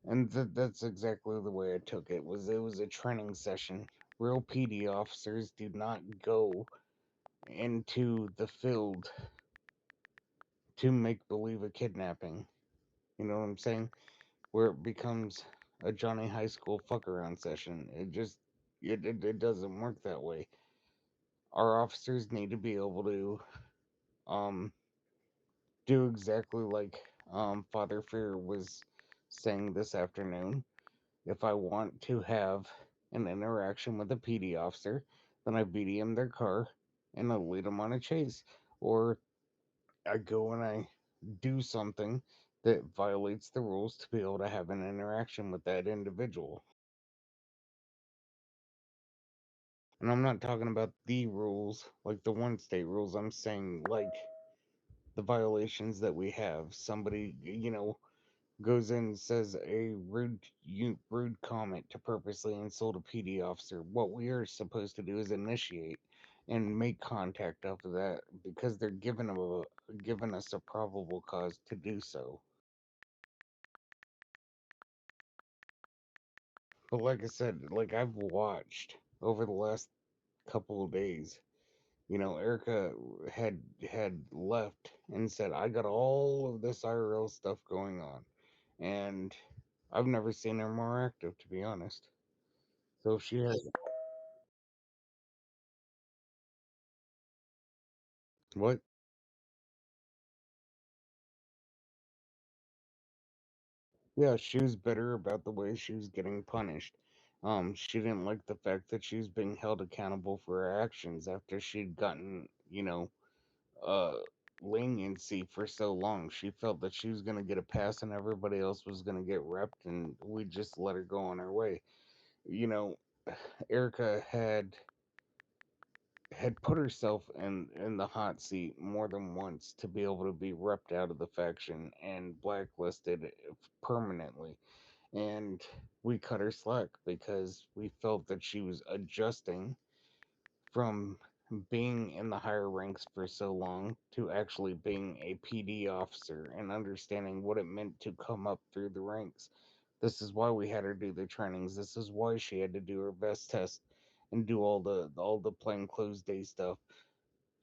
And that's exactly the way I took it. It was a training session. Real PD officers do not go into the field to make believe a kidnapping. You know what I'm saying? Where it becomes a Johnny High School fuck around session. It doesn't work that way. Our officers need to be able to um do exactly like Father Fear was saying this afternoon. If I want to have an interaction with a PD officer, then I BDM their car and I lead them on a chase. Or I go and I do something that violates the rules to be able to have an interaction with that individual. And I'm not talking about the rules, like the one state rules. I'm saying, like, the violations that we have. Somebody, goes in and says a rude comment to purposely insult a PD officer. What we are supposed to do is initiate and make contact after that because they're giving us a probable cause to do so. But like I said, like I've watched over the last couple of days, Erica had left and said, "I got all of this IRL stuff going on," and I've never seen her more active, to be honest. So if she has what? Yeah, she was bitter about the way she was getting punished. She didn't like the fact that she was being held accountable for her actions after she'd gotten, uh, leniency for so long. She felt that she was gonna get a pass and everybody else was gonna get repped, and we just let her go on her way. You know, Erica had put herself in the hot seat more than once to be able to be repped out of the faction and blacklisted permanently, and we cut her slack because we felt that she was adjusting from being in the higher ranks for so long to actually being a PD officer and understanding what it meant to come up through the ranks. This is why we had her do the trainings. This is why she had to do her best test and do all the plain clothes day stuff.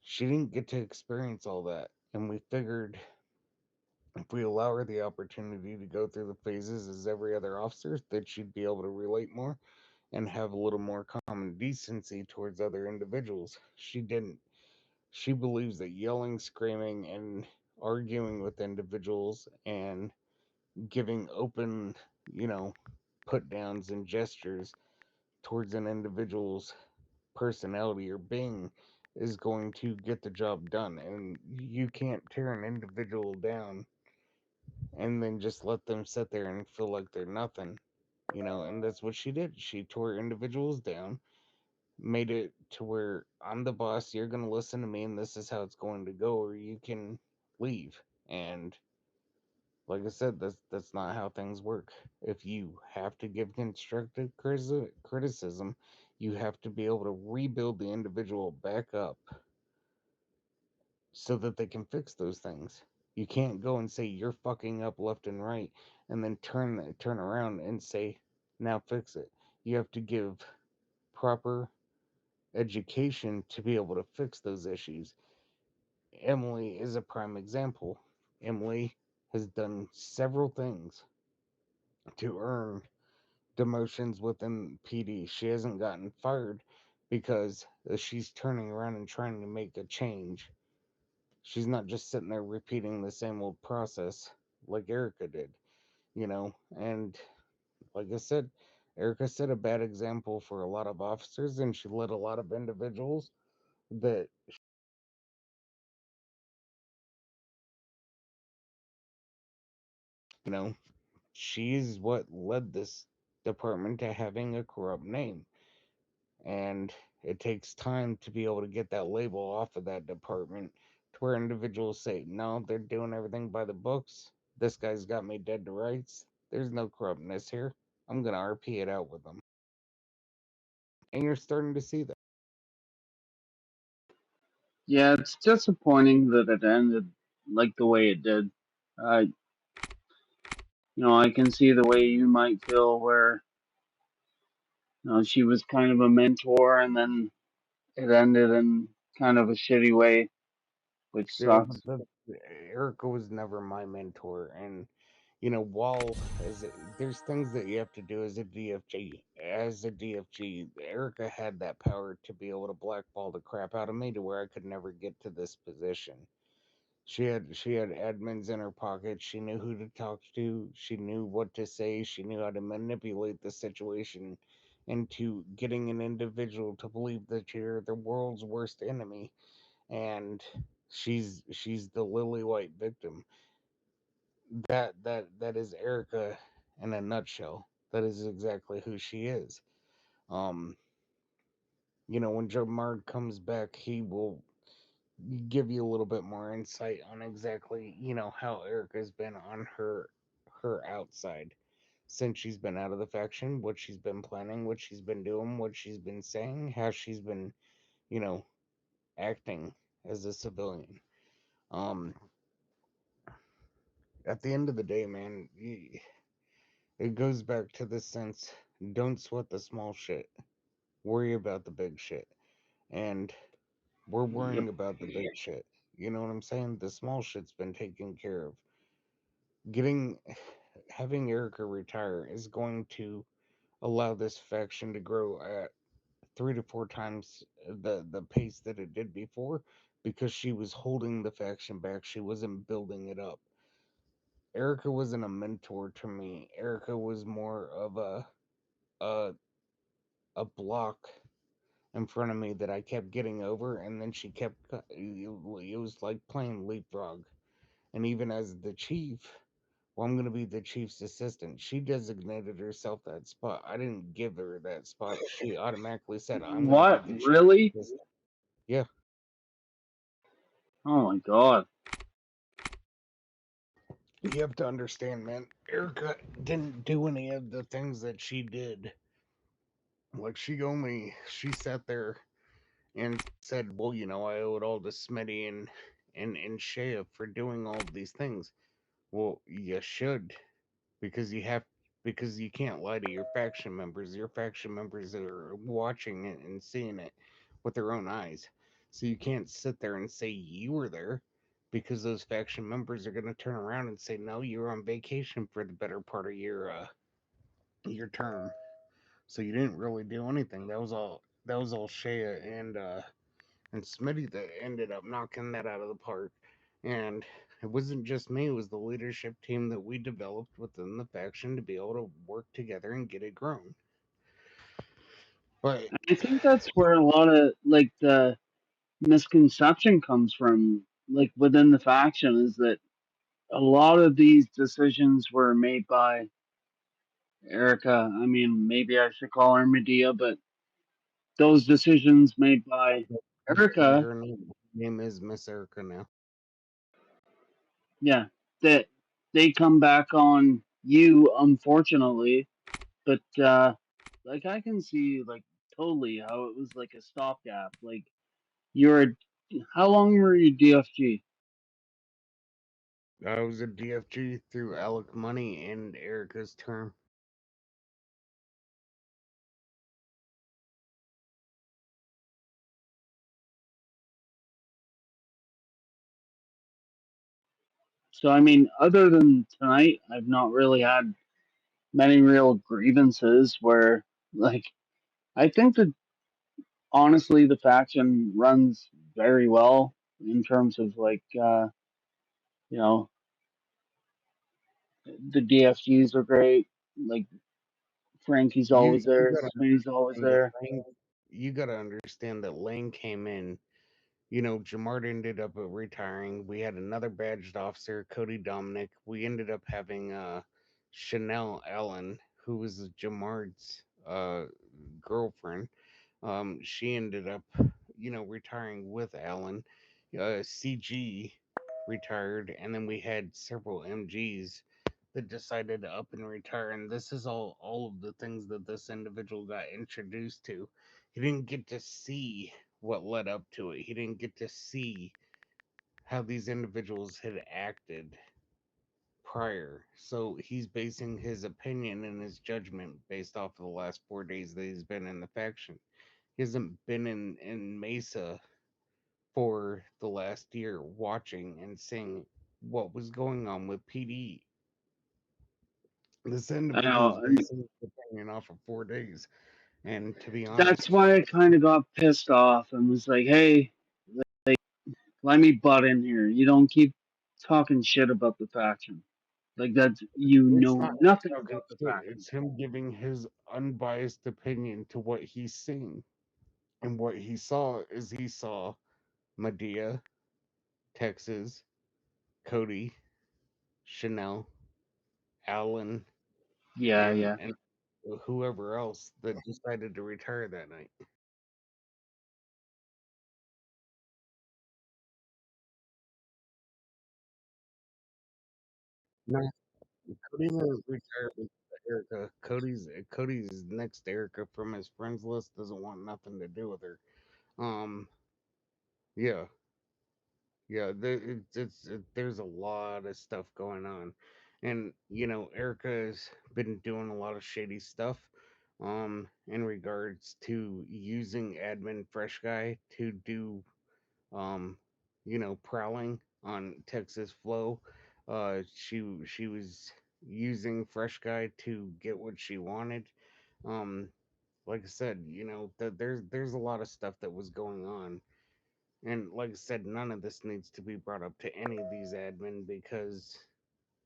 She didn't get to experience all that, and we figured if we allow her the opportunity to go through the phases as every other officer, that she'd be able to relate more and have a little more common decency towards other individuals. She didn't. She believes that yelling, screaming, and arguing with individuals and giving open, you know, put downs and gestures towards an individual's personality or being is going to get the job done. And you can't tear an individual down and then just let them sit there and feel like they're nothing, and that's what she did. She tore individuals down, made it to where I'm the boss, you're going to listen to me, and this is how it's going to go, or you can leave. And like I said, that's not how things work. If you have to give constructive criticism, you have to be able to rebuild the individual back up so that they can fix those things. You can't go and say you're fucking up left and right and then turn around and say now fix it. You have to give proper education to be able to fix those issues. Emily is a prime example. Emily has done several things to earn demotions within PD. She hasn't gotten fired because she's turning around and trying to make a change. She's not just sitting there repeating the same old process like Erica did, And like I said, Erica set a bad example for a lot of officers, and she led a lot of individuals that, you know, she's what led this department to having a corrupt name. And it takes time to be able to get that label off of that department to where individuals say, no, they're doing everything by the books. This guy's got me dead to rights. There's no corruptness here. I'm going to RP it out with them. And you're starting to see that. Yeah, it's disappointing that it ended like the way it did. Uh, I can see the way you might feel where, she was kind of a mentor and then it ended in kind of a shitty way, which Yeah, sucks. but Erica was never my mentor. And, while there's things that you have to do as a DFG. As a DFG, Erica had that power to be able to blackball the crap out of me to where I could never get to this position. She had admins in her pocket. She knew who to talk to. She knew what to say. She knew how to manipulate the situation into getting an individual to believe that you're the world's worst enemy, and she's the lily white victim. That is Erica in a nutshell. That is exactly who she is. Um, when Jamar comes back, he will give you a little bit more insight on exactly, how Erica's been on her outside since she's been out of the faction, what she's been planning, what she's been doing, what she's been saying, how she's been, you know, acting as a civilian. Um, at the end of the day, man, it goes back to the sense: don't sweat the small shit. Worry about the big shit. And we're Yep. worrying about the big shit. You know what I'm saying? The small shit's been taken care of. Getting having Erica retire is going to allow this faction to grow at 3 to 4 times the pace that it did before because she was holding the faction back. She wasn't building it up. Erica wasn't a mentor to me. Erica was more of a a block in front of me that I kept getting over, and then she kept. It was like playing leapfrog. And even as the chief, well, I'm going to be the chief's assistant. She designated herself that spot. I didn't give her that spot. She automatically said, "I'm going to be What? the chief's Really? assistant." Yeah, Oh my god. you have to understand, man. Erica didn't do any of the things that she did. Like she sat there and said, "Well, I owe it all to Smitty and Shea for doing all of these things." Well, you should, because you can't lie to your faction members. Your faction members are watching it and seeing it with their own eyes. So you can't sit there and say you were there, because those faction members are going to turn around and say, "No, you were on vacation for the better part of your term. So you didn't really do anything." That was all Shea and Smitty that ended up knocking that out of the park. And it wasn't just me, it was the leadership team that we developed within the faction to be able to work together and get it grown. But I think that's where a lot of like the misconception comes from, like within the faction, is that a lot of these decisions were made by Erica. I mean, maybe I should call her Medea, but those decisions made by Erica, her name is Miss Erica now. yeah, that they come back on you, unfortunately. But like I can see like totally how it was like a stopgap. Like you're, how long were you DFG? I was a DFG through Alec Money and Erica's term. So I mean, other than tonight, I've not really had many real grievances where like I think that honestly the faction runs very well in terms of like you know, the DFGs are great. Like Frankie's You always you there, gotta Smitty's always understand that there. Lane. You gotta understand that Lane came in. Jamart ended up retiring. We had another badged officer, Cody Dominic. We ended up having Chanel Allen, who was Jamard's girlfriend. She ended up, retiring with Allen. CG retired, and then we had several MGs that decided to up and retire. And this is all of the things that this individual got introduced to. He didn't get to see what led up to it. He didn't get to see how these individuals had acted prior. So he's basing his opinion and his judgment based off of the last 4 days that he's been in the faction. He hasn't been in Mesa for the last year watching and seeing what was going on with PD. This I individual is know, and basing his opinion off of 4 days. And to be that's honest, why I kind of got pissed off and was like, "Hey, let me butt in here. You don't keep talking shit about the faction. Like that's you it's know not nothing talking about the shit. faction." It's him giving his unbiased opinion to what he's seen. And what he saw is he saw Medea, Texas, Cody, Chanel, Allen, Yeah, and yeah. and whoever else that decided to retire that night. No, Cody will retire with Erica. Cody's next to Erica from his friends list doesn't want nothing to do with her. Um, yeah, yeah. There's a lot of stuff going on, and Erica's been doing a lot of shady stuff. In regards to using admin fresh guy to do um, prowling on Texas Flow. She was using Fresh Guy to get what she wanted. Um, like I said, there's a lot of stuff that was going on, and like I said, none of this needs to be brought up to any of these admin because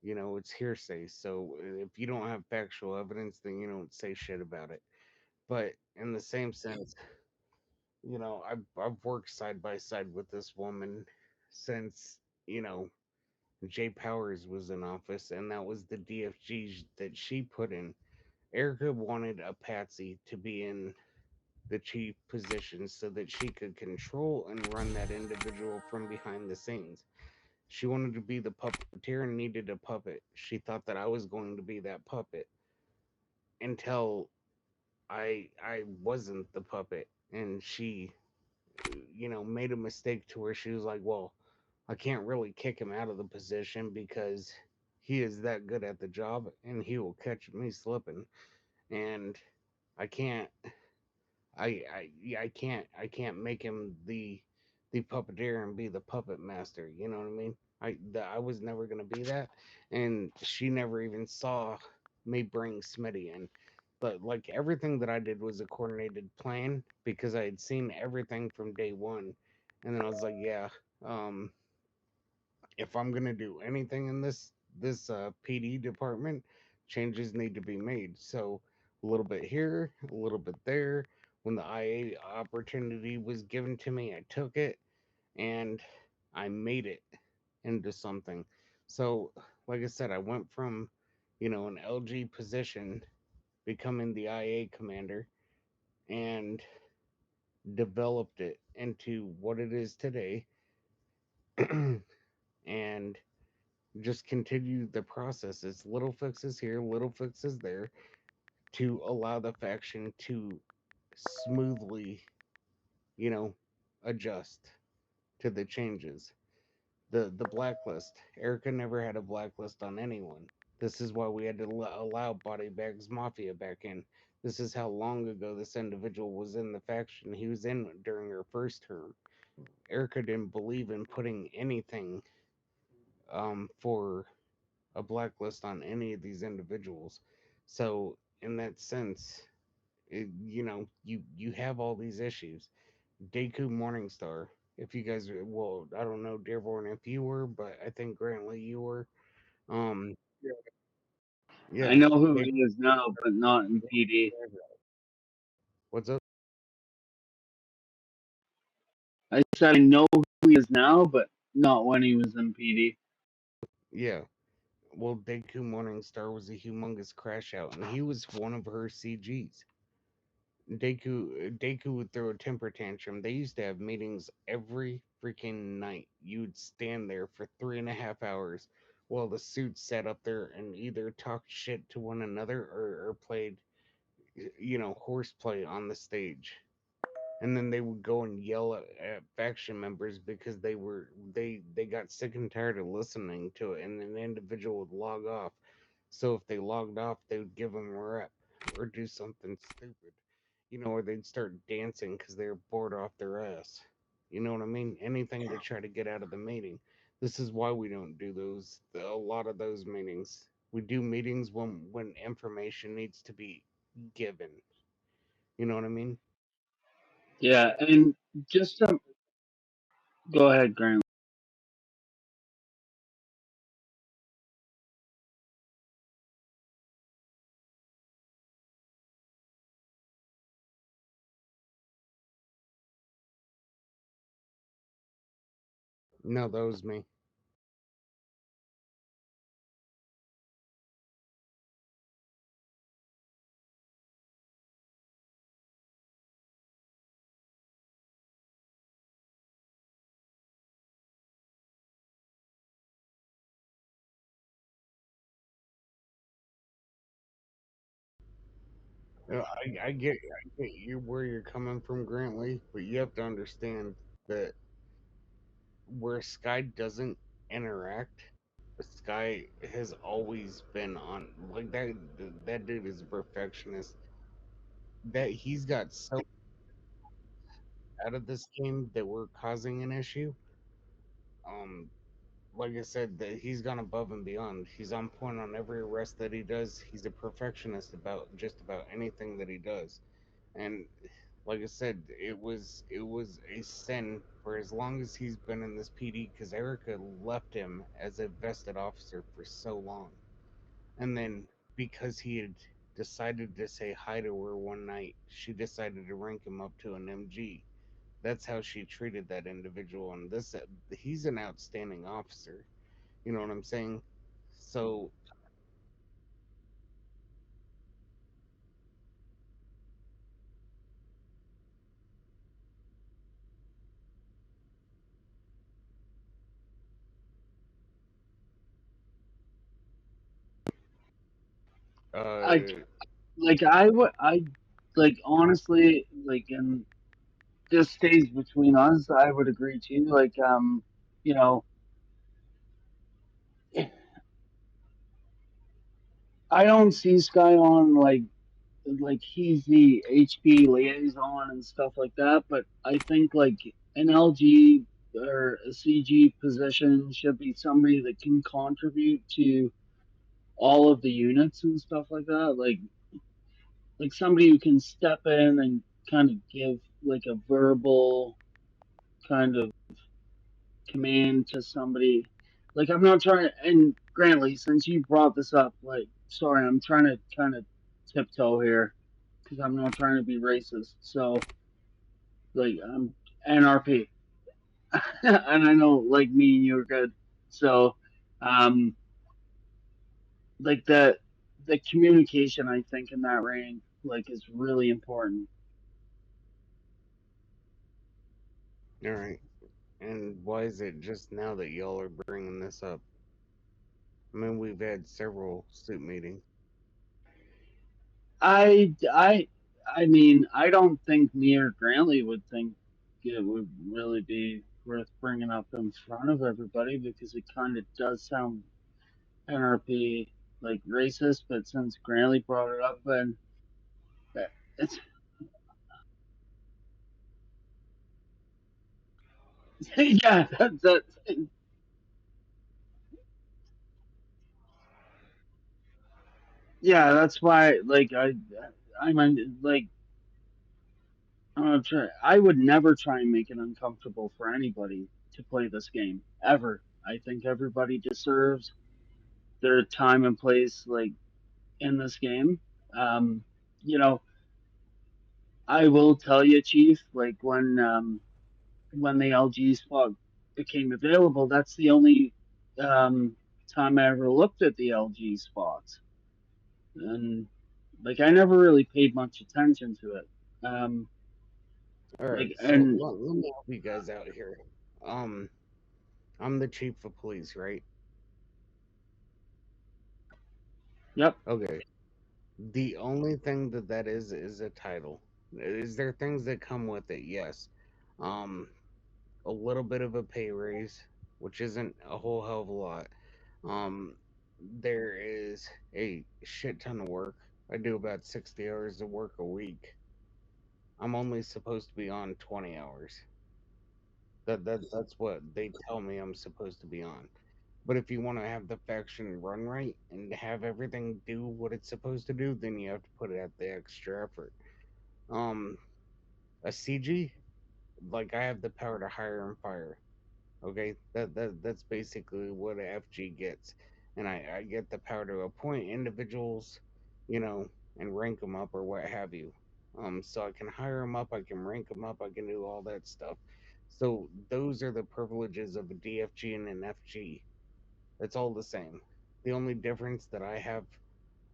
it's hearsay. So if you don't have factual evidence, then you don't say shit about it. But in the same sense, I've worked side by side with this woman since Jay Powers was in office, and that was the DFG that she put in. Erica wanted a patsy to be in the chief position so that she could control and run that individual from behind the scenes. She wanted to be the puppeteer and needed a puppet. She thought that I was going to be that puppet until I wasn't the puppet, and she made a mistake to where she was like, well, I can't really kick him out of the position because he is that good at the job and he will catch me slipping. And I can't, yeah, I can't make him the puppeteer and be the puppet master. You know what I mean? I was never gonna be that, and she never even saw me bring Smitty in. But like everything that I did was a coordinated plan because I had seen everything from day one, and then I was like, yeah, um, if I'm gonna do anything in this PD department, changes need to be made. So a little bit here, a little bit there. When the IA opportunity was given to me, I took it and I made it into something. So, like I said, I went from, an LG position, becoming the IA commander, and developed it into what it is today, and just continue the process. It's little fixes here, little fixes there to allow the faction to smoothly, you know, adjust to the changes. The blacklist. Erica never had a blacklist on anyone. This is why we had to allow Body Bags Mafia back in. This is how long ago this individual was in the faction. He was in during her first term. Erica didn't believe in putting anything for a blacklist on any of these individuals. So in that sense, you have all these issues. Deku Morningstar. If you guys, well, I don't know, Dearborn, if you were, but I think Grantley, you were. Um, I yeah. know who Deku, he is now, but not in PD. what's up? I said I know who he is now, but not when he was in PD. Yeah. Well, Deku Morningstar was a humongous crash out, and he was one of her CGs. Deku would throw a temper tantrum. They used to have meetings every freaking night. You'd stand there for 3.5 hours while the suits sat up there and either talked shit to one another or played, horseplay on the stage. And then they would go and yell at faction members because they got sick and tired of listening to it, and an individual would log off. So if they logged off, they would give them a rep or do something stupid, or they'd start dancing because they're bored off their ass. You know what I mean? Anything to try to get out of the meeting. This is why we don't do a lot of those meetings. We do meetings when information needs to be given. You know what I mean? Yeah, and just to go ahead, Grant. No, that was me. I get you where you're coming from, Grantley, but you have to understand that where Sky doesn't interact, Sky has always been on like that. That dude is a perfectionist. That he's got so out of this game that we're causing an issue. Um, like I said, that he's gone above and beyond. He's on point on every arrest that he does. He's a perfectionist about just about anything that he does. And like I said, it was a sin for as long as he's been in this PD because Erica left him as a vested officer for so long. And then because he had decided to say hi to her one night, she decided to rank him up to an MG. That's how she treated that individual. And this, he's an outstanding officer. You know what I'm saying? So, I uh, I like honestly like, and this stays between us. I would agree too. Like, you know, I don't see Sky on like he's the HP liaison and stuff like that. But I think like an LG or a CG position should be somebody that can contribute to all of the units and stuff like that. Like somebody who can step in and kind of give like a verbal kind of command to somebody. Like I'm not trying to, and Grantley, since you brought this up, like sorry, I'm trying to kind of tiptoe here because I'm not trying to be racist. So like I'm NRP, and I know like me and you are good. So um like the communication I think in that range like is really important. all right. And why is it just now that y'all are bringing this up? I mean, we've had several suit meetings. I I I mean I don't think me or Grantley would think it would really be worth bringing up in front of everybody because it kind of does sound NRP like racist. But since Grantley brought it up, and it's yeah, yeah, that's why like I mean like I would never try and make it uncomfortable for anybody to play this game ever. I think everybody deserves their time and place like in this game. Um, you know, I will tell you, Chief, like when the LG spot became available, that's the only um time I ever looked at the LG spots, and like I never really paid much attention to it. Um, All right, like so and let me help you guys out here. Um, I'm the chief of police, right? yep, Okay. The only thing that that is a title. Is there things that come with it? Yes. Um, a little bit of a pay raise, which isn't a whole hell of a lot. Um, there is a shit ton of work. I do about 60 hours of work a week. I'm only supposed to be on 20 hours. That's what they tell me I'm supposed to be on. But if you want to have the faction run right and have everything do what it's supposed to do, then you have to put it at the extra effort. Um, a CG, like I have the power to hire and fire. Okay, that's basically what a FG gets, and I get the power to appoint individuals, you know, and rank them up or what have you. So I can hire them up, I can rank them up, I can do all that stuff. So those are the privileges of a DFG and an FG. It's all the same. The only difference that I have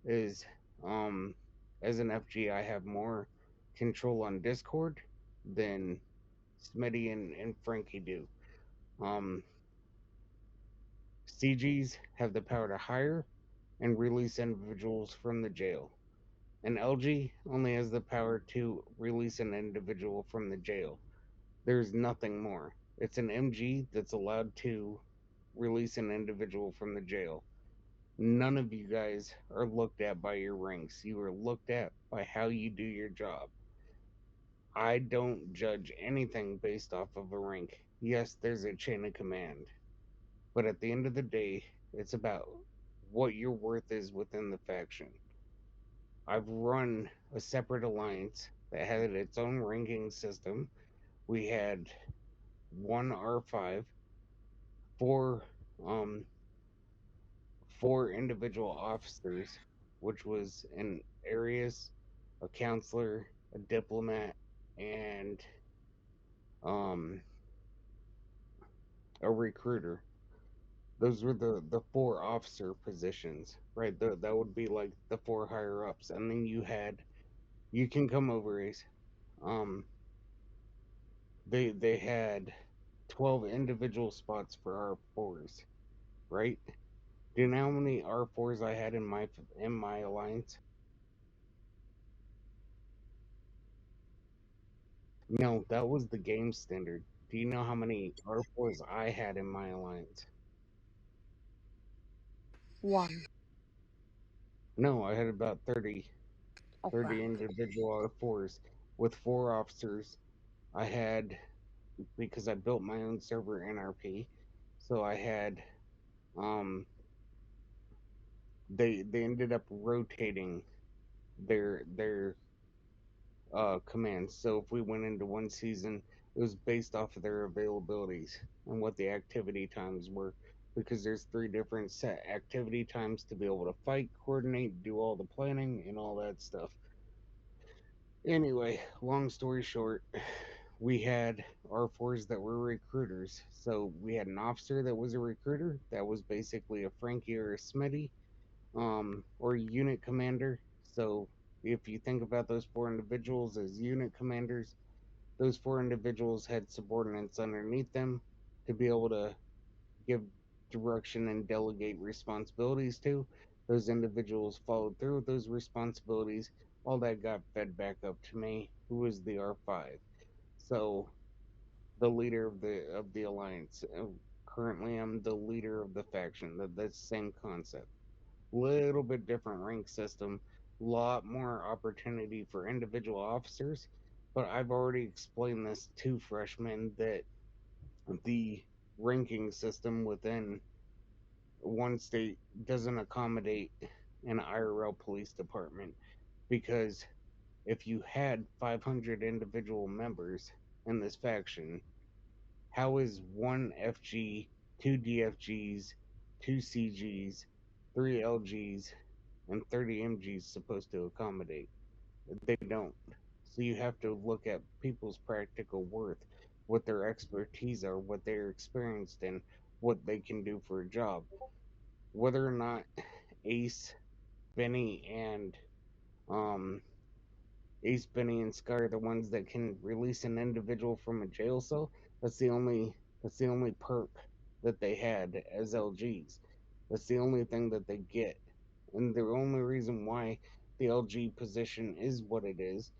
is, um, as an FG, I have more control on Discord than Smitty and Frankie do. Um, CGs have the power to hire and release individuals from the jail. An LG only has the power to release an individual from the jail. There's nothing more. It's an MG that's allowed to release an individual from the jail. None of you guys are looked at by your ranks. You are looked at by how you do your job. I don't judge anything based off of a rank. Yes, there's a chain of command, but at the end of the day, it's about what your worth is within the faction. I've run a separate alliance that had its own ranking system. We had one R5, four um four individual officers, which was an Arius, a counselor, a diplomat, and um a recruiter. Those were the four officer positions, right? That would be like the four higher ups, and then you can come over, Ace. Um, they had 12 individual spots for R4s, right? Do you know how many R4s I had in my alliance? No, that was the game standard. Do you know how many R4s I had in my alliance? One. No, I had about 30, Oh 30 crap. individual R4s with four officers. I had, because I built my own server NRP, so I had, um, they ended up rotating their commands. So if we went into one season, it was based off of their availabilities and what the activity times were. Because there's three different set activity times to be able to fight, coordinate, do all the planning, and all that stuff. Anyway, long story short, we had R4s that were recruiters. So we had an officer that was a recruiter, that was basically a Frankie or a Smitty, or a unit commander. So if you think about those four individuals as unit commanders, those four individuals had subordinates underneath them to be able to give direction and delegate responsibilities to. Those individuals followed through with those responsibilities. All that got fed back up to me, who was the R5. So the leader of the alliance. Currently, I'm the leader of the faction. That's the same concept. Little bit different rank system. Lot more opportunity for individual officers. But I've already explained this to freshmen that the ranking system within one state doesn't accommodate an IRL police department, because if you had 500 individual members in this faction, how is one FG, two DFGs, two CGs, three LGs, and 30 MGs supposed to accommodate? They don't. So you have to look at people's practical worth, what their expertise are, what they're experienced in, what they can do for a job. Whether or not Ace, Benny, and um, Ace, Benny, and Sky are the ones that can release an individual from a jail cell. That's the only perk that they had as LGs. That's the only thing that they get, and the only reason why the LG position is what it is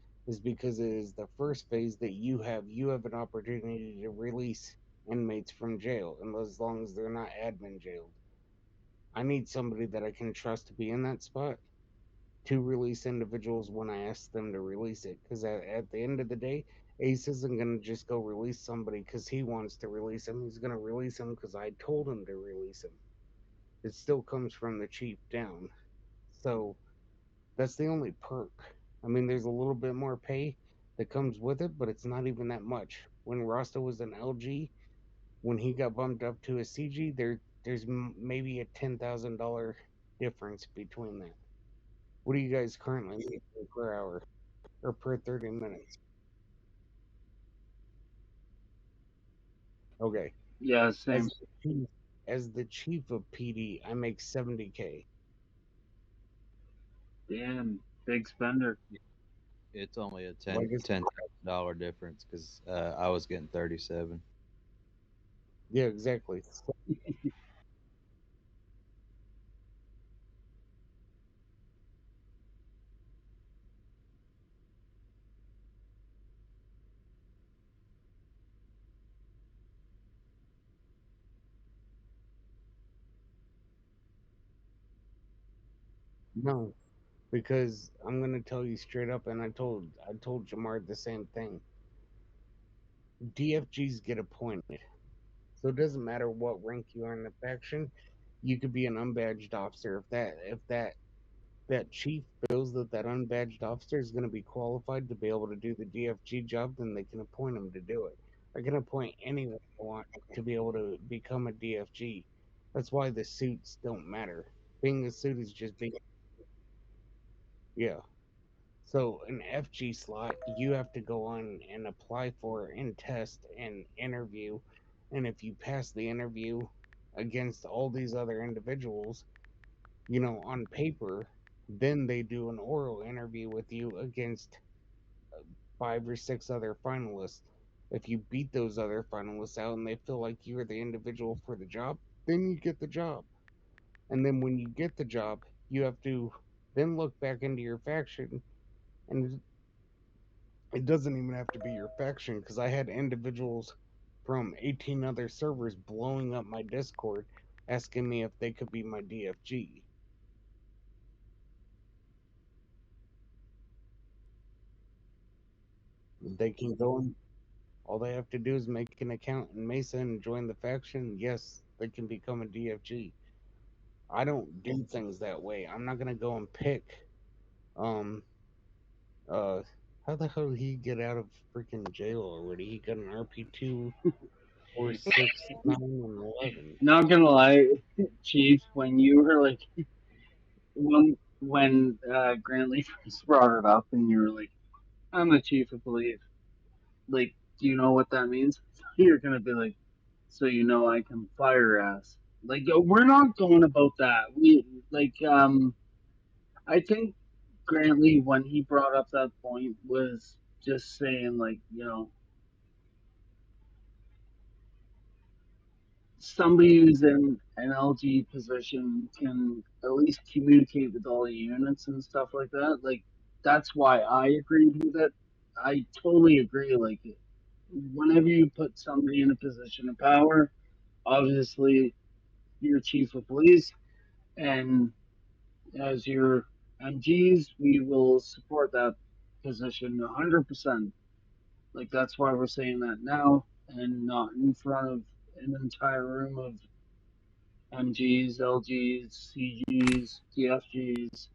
because it is the first phase that you have an opportunity to release inmates from jail, and as long as they're not admin jailed. I need somebody that I can trust to be in that spot to release individuals when I ask them to release it. Because at the end of the day, Ace isn't going to just go release somebody because he wants to release him. He's going to release him because I told him to release him. It still comes from the chief down. So that's the only perk. I mean, there's a little bit more pay that comes with it, but it's not even that much. When Rasta was an LG, when he got bumped up to a CG, there's maybe a $10,000 difference between that. What do you guys currently make per hour or per 30 minutes? Okay. Yeah, As same. the chief, as the chief of PD, I make 70K. Damn, big spender. It's only a Like I said, $10,000 difference because I was getting 37. yeah, exactly. No, because I'm gonna tell you straight up, and I told Jamar the same thing. DFGs get appointed, so it doesn't matter what rank you are in the faction. You could be an unbadged officer. If that chief feels that that unbadged officer is going to be qualified to be able to do the DFG job, then they can appoint him to do it. I can appoint anyone I want to be able to become a DFG. That's why the suits don't matter. Being a suit is just being, yeah. So an FG slot, you have to go on and apply for and test and interview. And if you pass the interview against all these other individuals, on paper, then they do an oral interview with you against five or six other finalists. If you beat those other finalists out and they feel like you're the individual for the job, then you get the job. And then when you get the job, you have to then look back into your faction, and it doesn't even have to be your faction because I had individuals from 18 other servers blowing up my Discord asking me if they could be my DFG. They can go and all they have to do is make an account in Mesa and join the faction. Yes, they can become a DFG. I don't do things that way. I'm not gonna go and pick um uh how the hell did he get out of freaking jail already? He got an RP2 or 6, 9, and 11. Not gonna lie, Chief, when you were like when Grantley first brought it up and you were like, I'm the chief of police. Like, do you know what that means? You're gonna be like, so you know I can fire ass. Like, we're not going about that. We like I think Grantley, when he brought up that point, was just saying like, somebody who's in an LG position can at least communicate with all the units and stuff like that. Like, that's why I agreed with it. I totally agree. Like, whenever you put somebody in a position of power, obviously you're chief of police, and as your MGs, we will support that position 100%. Like, that's why we're saying that now and not in front of an entire room of MGs, LGs, CGs, TFGs.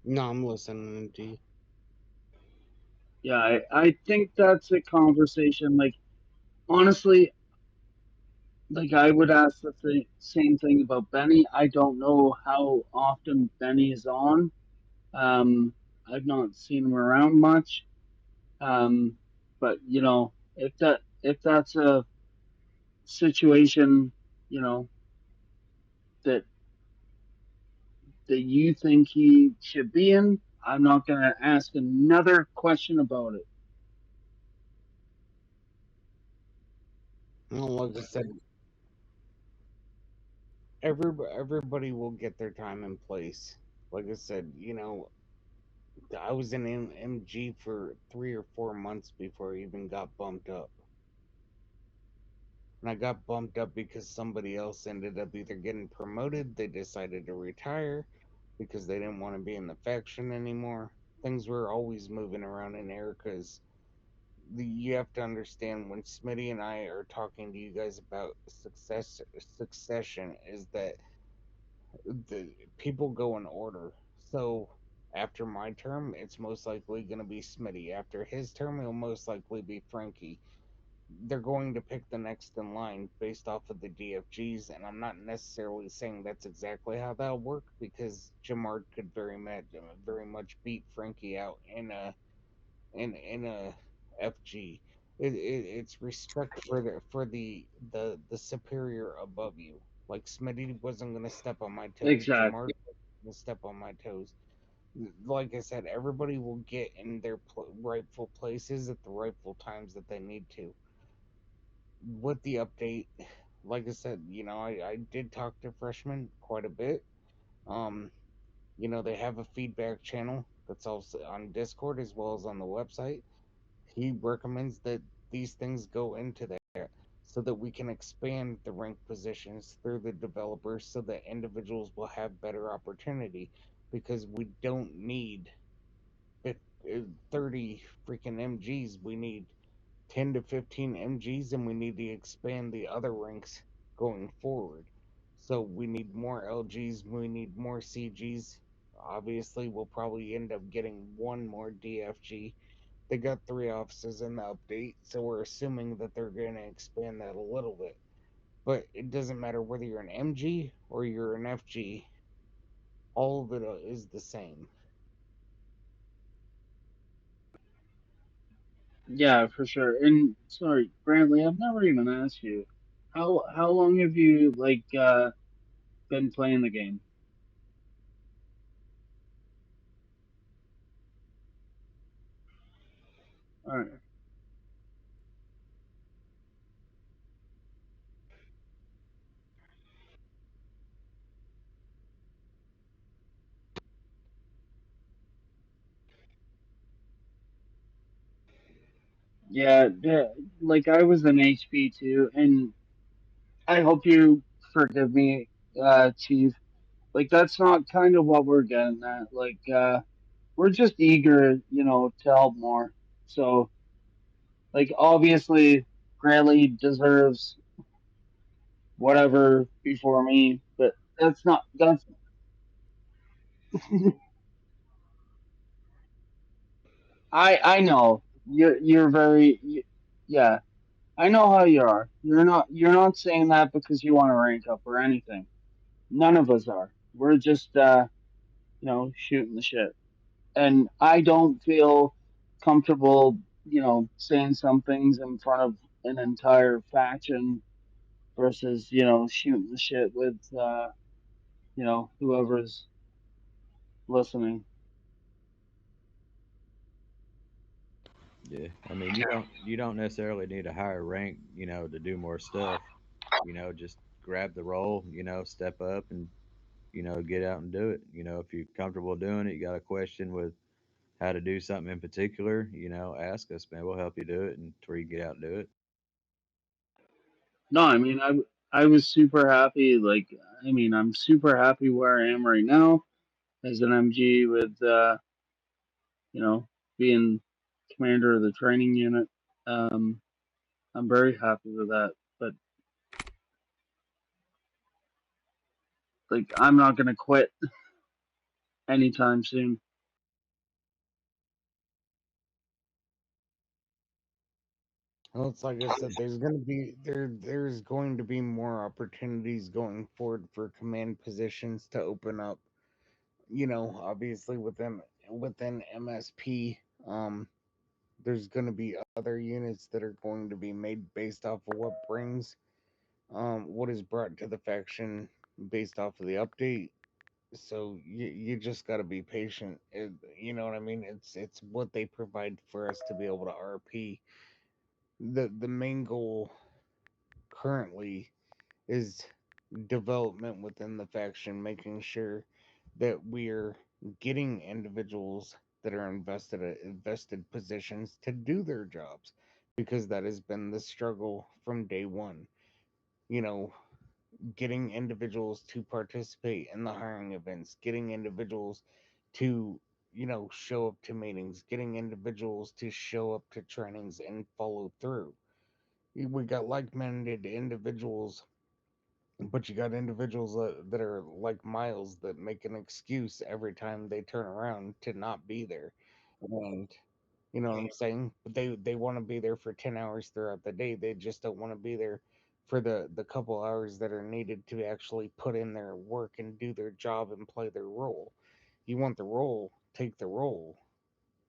No, I'm listening to you. Yeah, I think that's a conversation. Like, honestly, like I would ask the same thing about Benny. I don't know how often Benny is on. Um, I've not seen him around much. Um, but if that's a situation, you know, that that you think he should be in, I'm not gonna ask another question about it. Well, like I said, everybody will get their time and place. Like I said, I was in MG for 3 or 4 months before I even got bumped up. And I got bumped up because somebody else ended up either getting promoted, they decided to retire because they didn't want to be in the faction anymore. Things were always moving around in Erica's. You have to understand when Smitty and I are talking to you guys about succession is that the people go in order. So after my term, it's most likely going to be Smitty. After his term, it'll most likely be Frankie. They're going to pick the next in line based off of the DFGs, and I'm not necessarily saying that's exactly how that'll work because Jamard could very much beat Frankie out in a FG. It's respect for the superior above you. Like Smitty wasn't gonna step on my toes. Jamar Exactly. wasn't gonna step on my toes. Like I said, everybody will get in their rightful places at the rightful times that they need to. With the update, like I said, I did talk to freshmen quite a bit. Um, they have a feedback channel that's also on Discord as well as on the website. He recommends that these things go into there. so that we can expand the rank positions through the developers so that individuals will have better opportunity because we don't need 30 freaking MGs. We need 10 to 15 MGs and we need to expand the other ranks going forward. So we need more LGs, we need more CGs. Obviously, we'll probably end up getting one more DFG. They got three offices in the update, so we're assuming that they're going to expand that a little bit. But it doesn't matter whether you're an MG or you're an FG, all of it is the same. Yeah, for sure. And sorry, Brantley, I've never even asked you how long have you been playing the game? All right. Yeah, like I was an HP too, and I hope you forgive me, Chief. Like that's not kind of what we're getting at. We're just eager, to help more. So, like, obviously, Grantley deserves whatever before me, but that's. I know you're yeah. I know how you are. You're not saying that because you want to rank up or anything. None of us are. We're just shooting the shit. And I don't feel comfortable, saying some things in front of an entire faction versus, shooting the shit with whoever's listening. Yeah, I mean, you don't necessarily need a higher rank, to do more stuff. Just grab the role, step up and get out and do it. If you're comfortable doing it, you got a question with how to do something in particular, ask us, man. We'll help you do it and until you get out and do it. No, I mean, I was super happy. I'm super happy where I am right now as an MG with, you know, being commander of the training unit. Um, I'm very happy with that. But I'm not gonna quit anytime soon. Well, it's like I said, there's going to be more opportunities going forward for command positions to open up. Obviously within MSP, um, there's going to be other units that are going to be made based off of what is brought to the faction based off of the update. So you just got to be patient. You know what I mean? It's what they provide for us to be able to RP. The main goal currently is development within the faction, making sure that we're getting individuals that are invested at invested positions to do their jobs, because that has been the struggle from day one. You know, getting individuals to participate in the hiring events, getting individuals to show up to meetings, getting individuals to show up to trainings and follow through. We got like-minded individuals, but you got individuals that are like Miles that make an excuse every time they turn around to not be there. And you know what I'm saying? But they want to be there for 10 hours throughout the day. They just don't want to be there for the couple hours that are needed to actually put in their work and do their job and play their role. You want the role, take the role,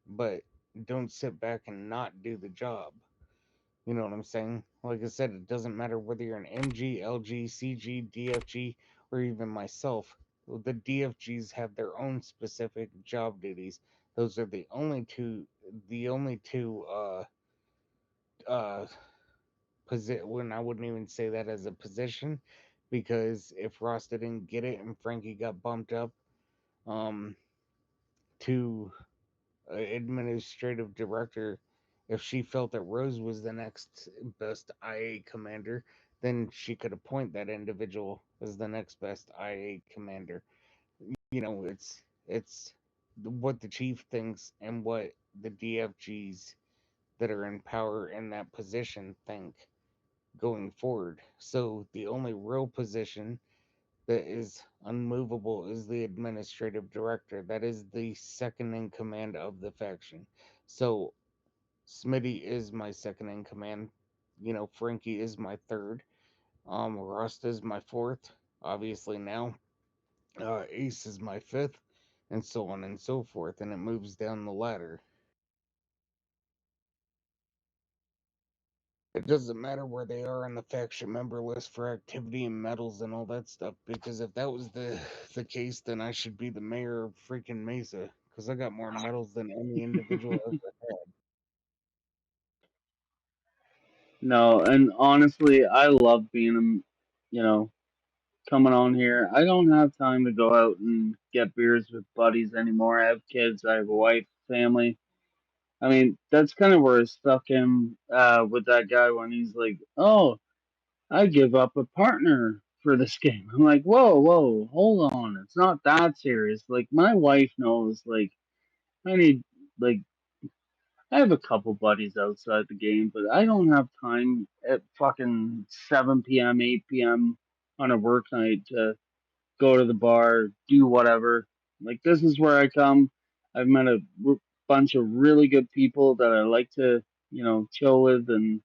but don't sit back and not do the job. You know what I'm saying? Like I said, it doesn't matter whether you're an MG, LG, CG, DFG, or even myself. The DFGs have their own specific job duties. Those are the only two uh when I wouldn't even say that as a position, because if Ross didn't get it and Frankie got bumped up um to administrative director, If she felt that Rose was the next best IA commander, then she could appoint that individual as the next best IA commander. It's what the chief thinks and what the DFGs that are in power in that position think going forward. So the only real position that is unmovable is the administrative director. That is the second in command of the faction. So Smitty is my second in command. Frankie is my third. Rust is my fourth. Obviously now, Ace is my fifth, and so on and so forth. And it moves down the ladder. It doesn't matter where they are on the faction member list for activity and medals and all that stuff. Because if that was the case, then I should be the mayor of freaking Mesa. Because I got more medals than any individual ever had. No, and honestly, I love being, coming on here. I don't have time to go out and get beers with buddies anymore. I have kids, I have a wife, family. I mean, that's kind of where I stuck him with that guy when he's like, "Oh, I give up a partner for this game." I'm like, "Whoa, whoa, hold on. It's not that serious." Like my wife knows. Like I need, like I have a couple buddies outside the game, but I don't have time at fucking 7 p.m., 8 p.m. on a work night to go to the bar, do whatever. Like this is where I come. I've met a bunch of really good people that I like to, chill with and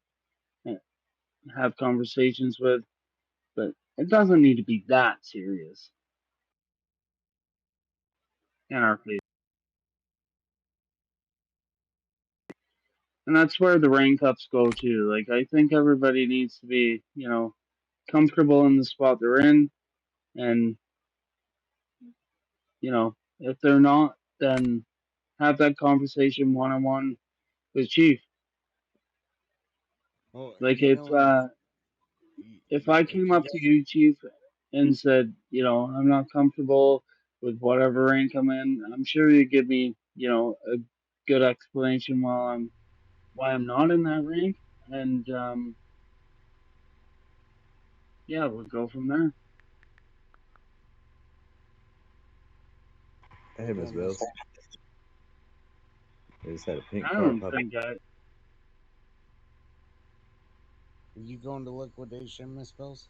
uh, have conversations with. But it doesn't need to be that serious in our case. And that's where the rank ups go to. Like I think everybody needs to be, comfortable in the spot they're in, and if they're not, then have that conversation one on one with Chief. Well, Like if I if came you up guys to you, Chief, and said, I'm not comfortable with whatever rank I'm in, I'm sure you'd give me, a good explanation why I'm not in that rank, and yeah, we'll go from there. Hey, Miss damn this, Bells. I just had a pink I car don't pop up. think are you going to liquidation, Miss Bells?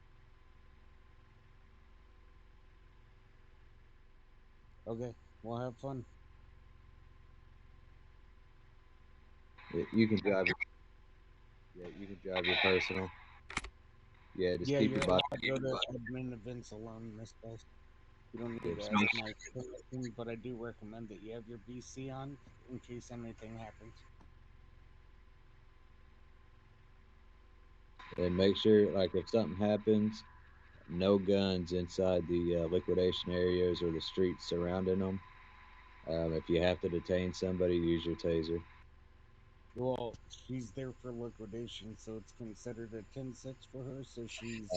Okay, well have fun. You can drive you can drive your personal. Yeah, just Yeah, keep you're your allowed body. to go to admin events alone, Miss Bells. You don't Yeah, need to just ask make, my permission, but I do recommend that you have your BC on in case anything happens. and make sure, like, if something happens, no guns inside the liquidation areas or the streets surrounding them. If you have to detain somebody, use your taser. Well, she's there for liquidation, so it's considered a 10-6 for her. So she's,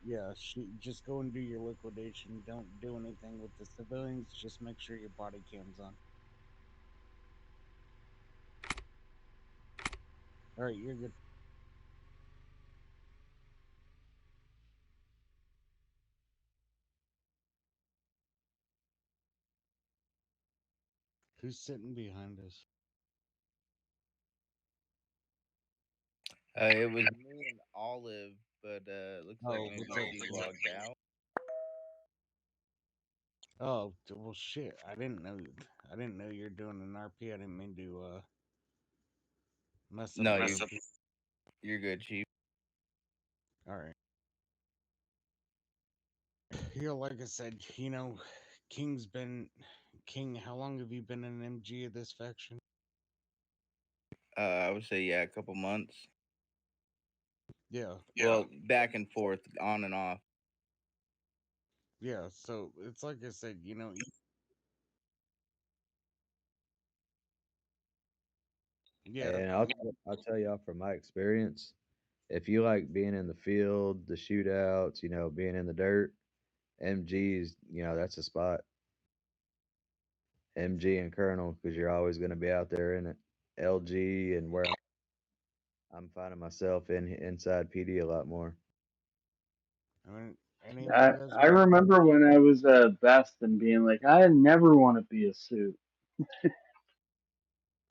yeah, she just go and do your liquidation. Don't do anything with the civilians. Just make sure your body cam's on. All right, you're good. Who's sitting behind us? It was me and Olive, but looks like Oh, maybe what's up? she logged out. Oh, well, shit. I didn't know. I didn't know you're doing an RP. I didn't mean to mess up No, your you RP. you're good, Chief. All right. Yeah, like I said, King's been King. How long have you been an MG of this faction? I would say yeah, a couple months. Yeah, Well, back and forth, on and off. yeah. So it's like I said, yeah, And I'll tell y'all from my experience, if you like being in the field, the shootouts, being in the dirt, MGs, that's a spot. MG and Colonel, because you're always going to be out there in it. LG and where I'm finding myself inside PD a lot more. I mean, any of you I guys I want? remember when I was best and being like, I never want to be a suit.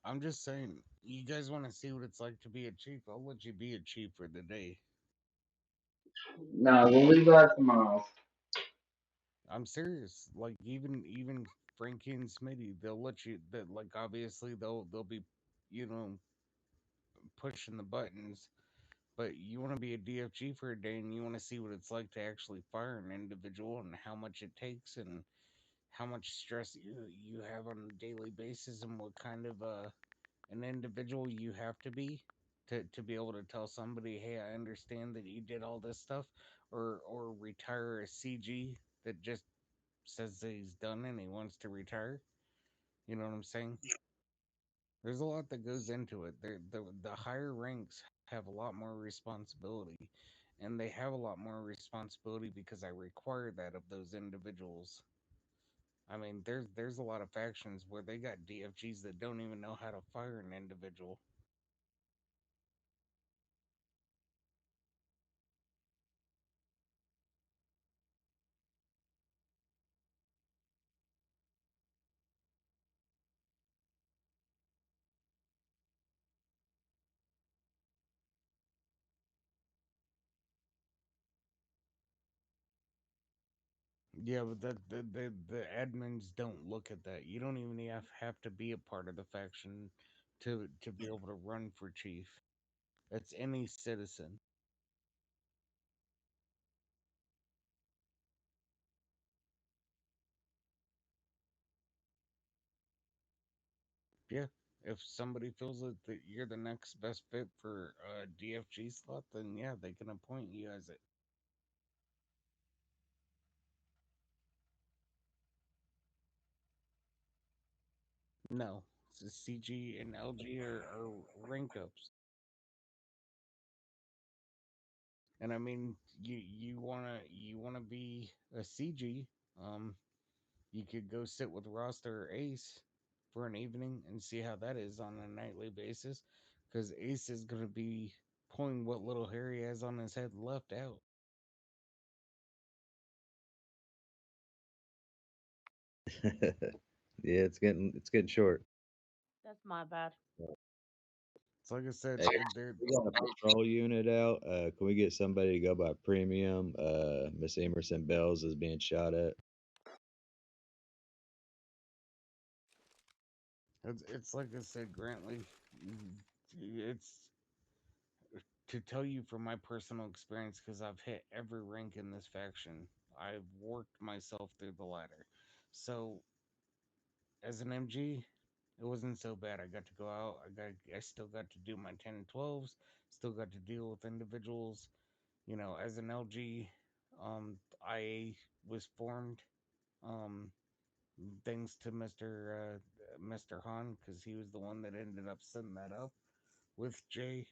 I'm just saying, you guys want to see what it's like to be a chief? I'll let you be a chief for the day. No, we'll leave that tomorrow. I'm serious. Like even Frankie and Smitty, they'll let you. That like obviously they'll be, you know, pushing the buttons. But you want to be a DFG for a day, and you want to see what it's like to actually fire an individual, and how much it takes, and how much stress you have on a daily basis, and what kind of an individual you have to be able to tell somebody, hey, I understand that you did all this stuff, or retire a CG that just says that he's done and he wants to retire. You know what I'm saying? There's a lot that goes into it. The higher ranks have a lot more responsibility, and they have a lot more responsibility because I require that of those individuals. I mean, there's a lot of factions where they got DFGs that don't even know how to fire an individual. Yeah, but the admins don't look at that. You don't even have to be a part of the faction to be able to run for chief. That's any citizen. Yeah. If somebody feels that you're the next best fit for a DFG slot, then yeah, they can appoint you as it. No, CG and LG are rank ups. And I mean, you wanna be a CG. Um, you could go sit with Roster or Ace for an evening and see how that is on a nightly basis, because Ace is gonna be pulling what little hair he has on his head left out. Yeah, it's getting short. That's my bad. It's like I said, Hey, we got a patrol unit out. Can we get somebody to go by premium? Miss Emerson Bells is being shot at. it's like I said, Grantley. It's to tell you from my personal experience, because I've hit every rank in this faction. I've worked myself through the ladder. So as an MG, it wasn't so bad. I got to go out. I still got to do my 10 and 12s. Still got to deal with individuals. You know, as an LG, IA was formed. Um, Thanks to Mr. Han, because he was the one that ended up setting that up with Jay.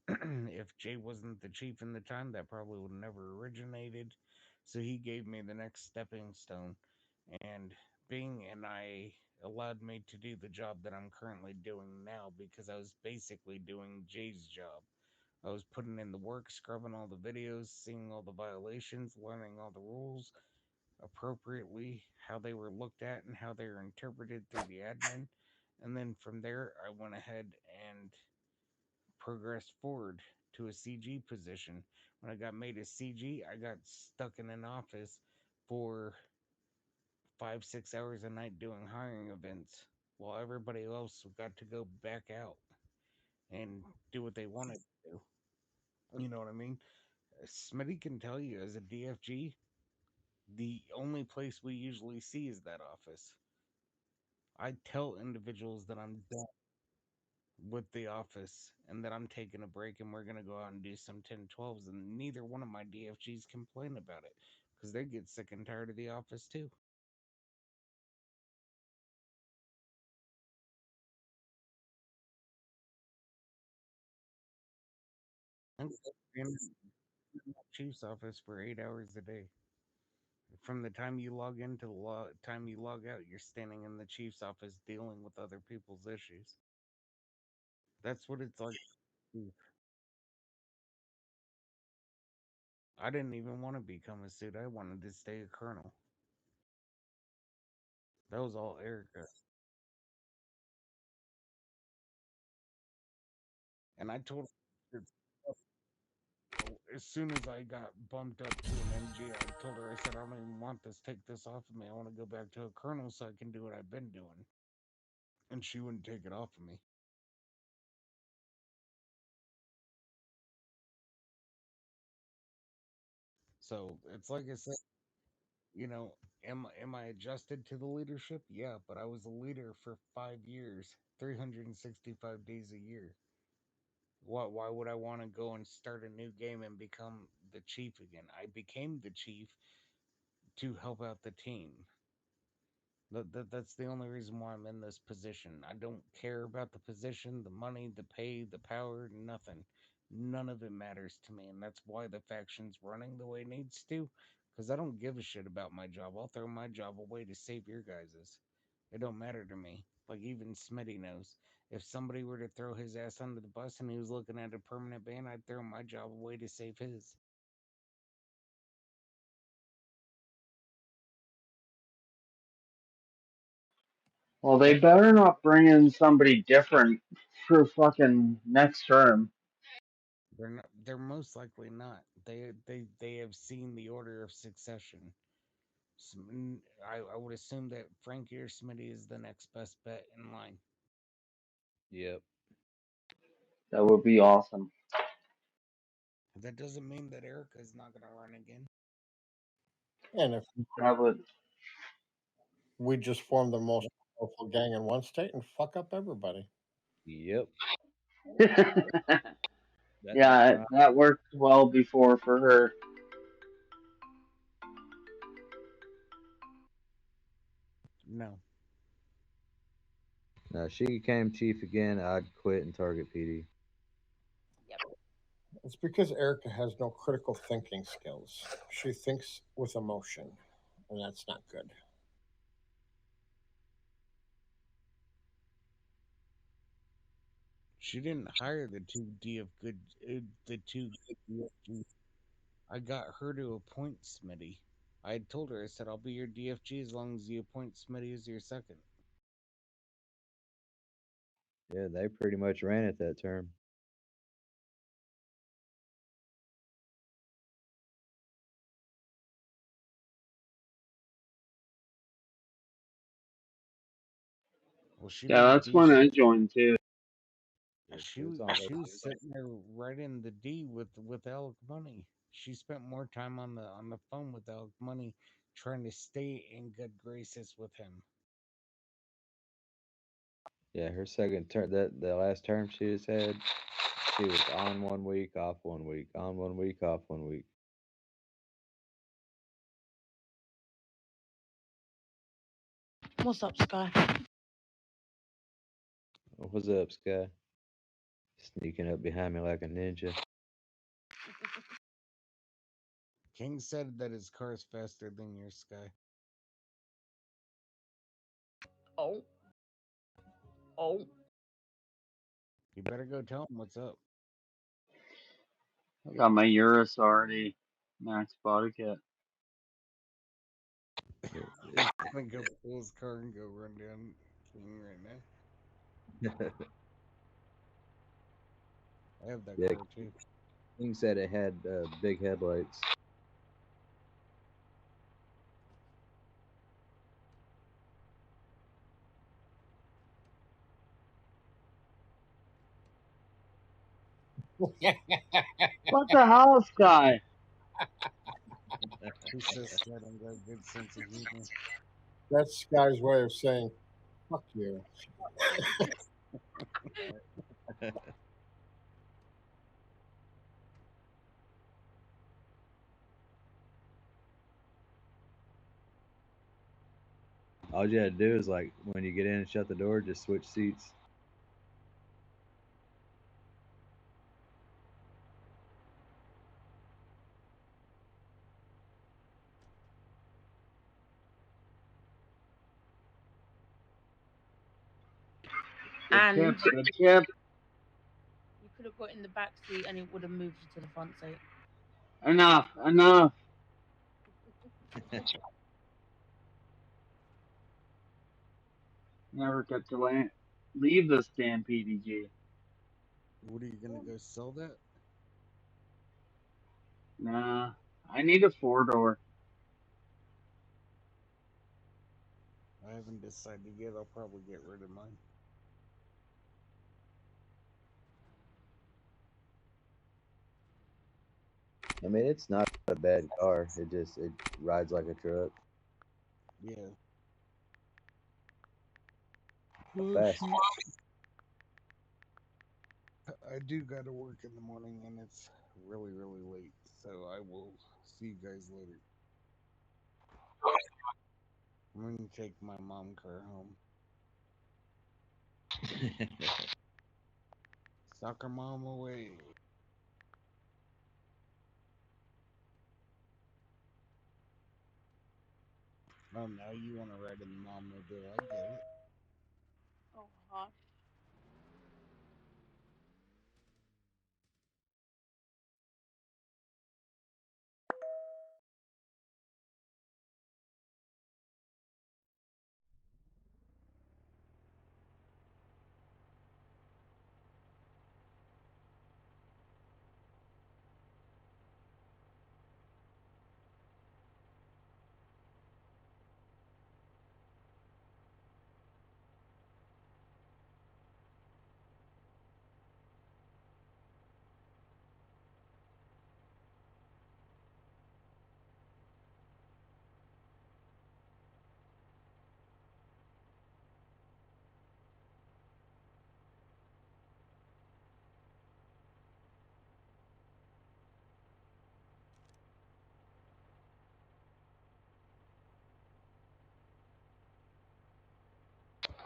If Jay wasn't the chief in the time, that probably would have never originated. So he gave me the next stepping stone. And being an IA allowed me to do the job that I'm currently doing now, because I was basically doing Jay's job. I was putting in the work, scrubbing all the videos, seeing all the violations, learning all the rules appropriately, how they were looked at and how they were interpreted through the admin. And then from there, I went ahead and progressed forward to a CG position. When I got made a CG, I got stuck in an office for 5, 6 hours a night doing hiring events, while everybody else got to go back out and do what they wanted to do. You know what I mean? Smitty can tell you, as a DFG, the only place we usually see is that office. I tell individuals that I'm done with the office and that I'm taking a break and we're going to go out and do some 10-12s, and neither one of my DFGs complain about it because they get sick and tired of the office too. I'm in the chief's office for 8 hours a day. From the time you log in to the time you log out, you're standing in the chief's office dealing with other people's issues. That's what it's like. I didn't even want to become a suit. I wanted to stay a colonel. That was all Erica. And I told her as soon as I got bumped up to an MG, I told her, I said, I don't even want this. Take this off of me. I want to go back to a colonel so I can do what I've been doing. And she wouldn't take it off of me. So it's like I said, you know, am I adjusted to the leadership? Yeah, but I was a leader for 5 years, 365 days a year. Why would I want to go and start a new game and become the chief again? I became the chief to help out the team. That's the only reason why I'm in this position. I don't care about the position, the money, the pay, the power, nothing. None of it matters to me, and that's why the faction's running the way it needs to. Because I don't give a shit about my job. I'll throw my job away to save your guys's. It don't matter to me. Like even Smitty knows. If somebody were to throw his ass under the bus and he was looking at a permanent ban, I'd throw my job away to save his. Well, they better not bring in somebody different for fucking next term. They're not, they're most likely not. They have seen the order of succession. I would assume that Frankie or Smitty is the next best bet in line. Yep. That would be awesome. That doesn't mean that Erica is not going to run again. And if That would. we just form the most powerful gang in one state and fuck up everybody. Yep. Yeah, that worked well before for her. No. Now, if she became chief again, I'd quit and target PD. It's because Erica has no critical thinking skills. She thinks with emotion, and that's not good. She didn't hire the two DFG. I got her to appoint Smitty. I had told her, I said, I'll be your DFG as long as you appoint Smitty as your second. Yeah, they pretty much ran it that term. Well, she Yeah, didn't that's do when I shit. joined too. She was sitting there right in the D with Alec Money. She spent more time on the phone with Alec Money, trying to stay in good graces with him. Yeah, her second term, the last term she just had, she was on 1 week, off 1 week, on 1 week, off 1 week. What's up, Sky? What's up, Sky? Sneaking up behind me like a ninja. King said that his car is faster than your Sky. Oh. Oh. You better go tell him what's up. I got my Urus already max body kit. He's gonna go pull his car and go run down King right now. I have that Yeah, car too. King said it had big headlights. What the hell, Sky? He says Scott ain't got a good sense of humor. That's Sky's way of saying, fuck you. All you had to do is like when you get in and shut the door, just switch seats. Good And tip, good tip. got in the back seat and it would have moved you to the front seat. Enough, enough. Never get to leave this damn PDG. What are you gonna go sell that? Nah, I need a 4-door. I haven't decided yet. I'll probably get rid of mine. I mean, it's not a bad car. It rides like a truck. Yeah. Fast. I do gotta work in the morning and it's really, really late. So I will see you guys later. I'm gonna take my mom car home. Soccer mom away. Oh, now you want to ride in the mom mobile. I get it. Oh, hush.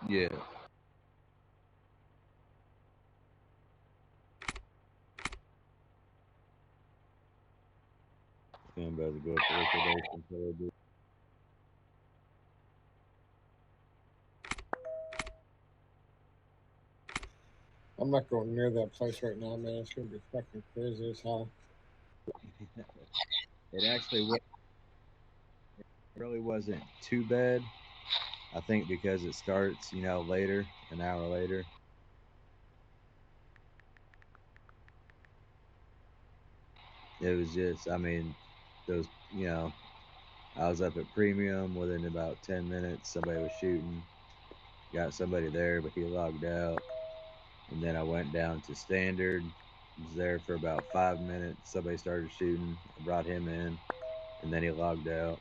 Yeah. I'm about to go to liquidation for a bit. I'm not going near that place right now, man. It's gonna be fucking crazy as hell. It actually really wasn't too bad. I think because it starts, later, an hour later. It was just, I mean, those, I was up at premium within about 10 minutes. Somebody was shooting. Got somebody there, but he logged out. And then I went down to standard. Was there for about 5 minutes. Somebody started shooting. I brought him in, and then he logged out.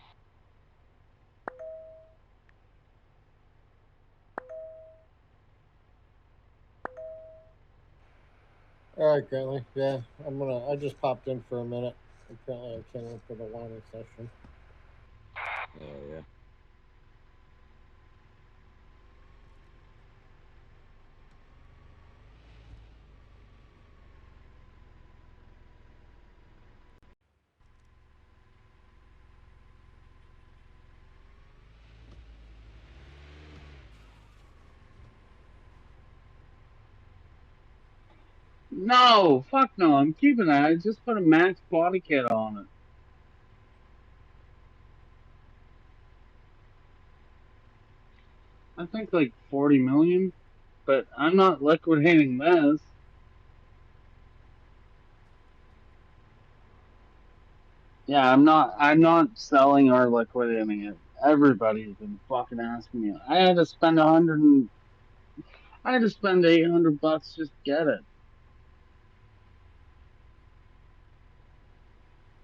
All right, Grantley. Yeah, I just popped in for a minute. Apparently, I came in for the whining session. Oh yeah. No, fuck no. I'm keeping that. I just put a max body kit on it. I think like 40 million, but I'm not liquidating this. Yeah, I'm not selling or liquidating it. Everybody's been fucking asking me. I had to spend $800 just to get it.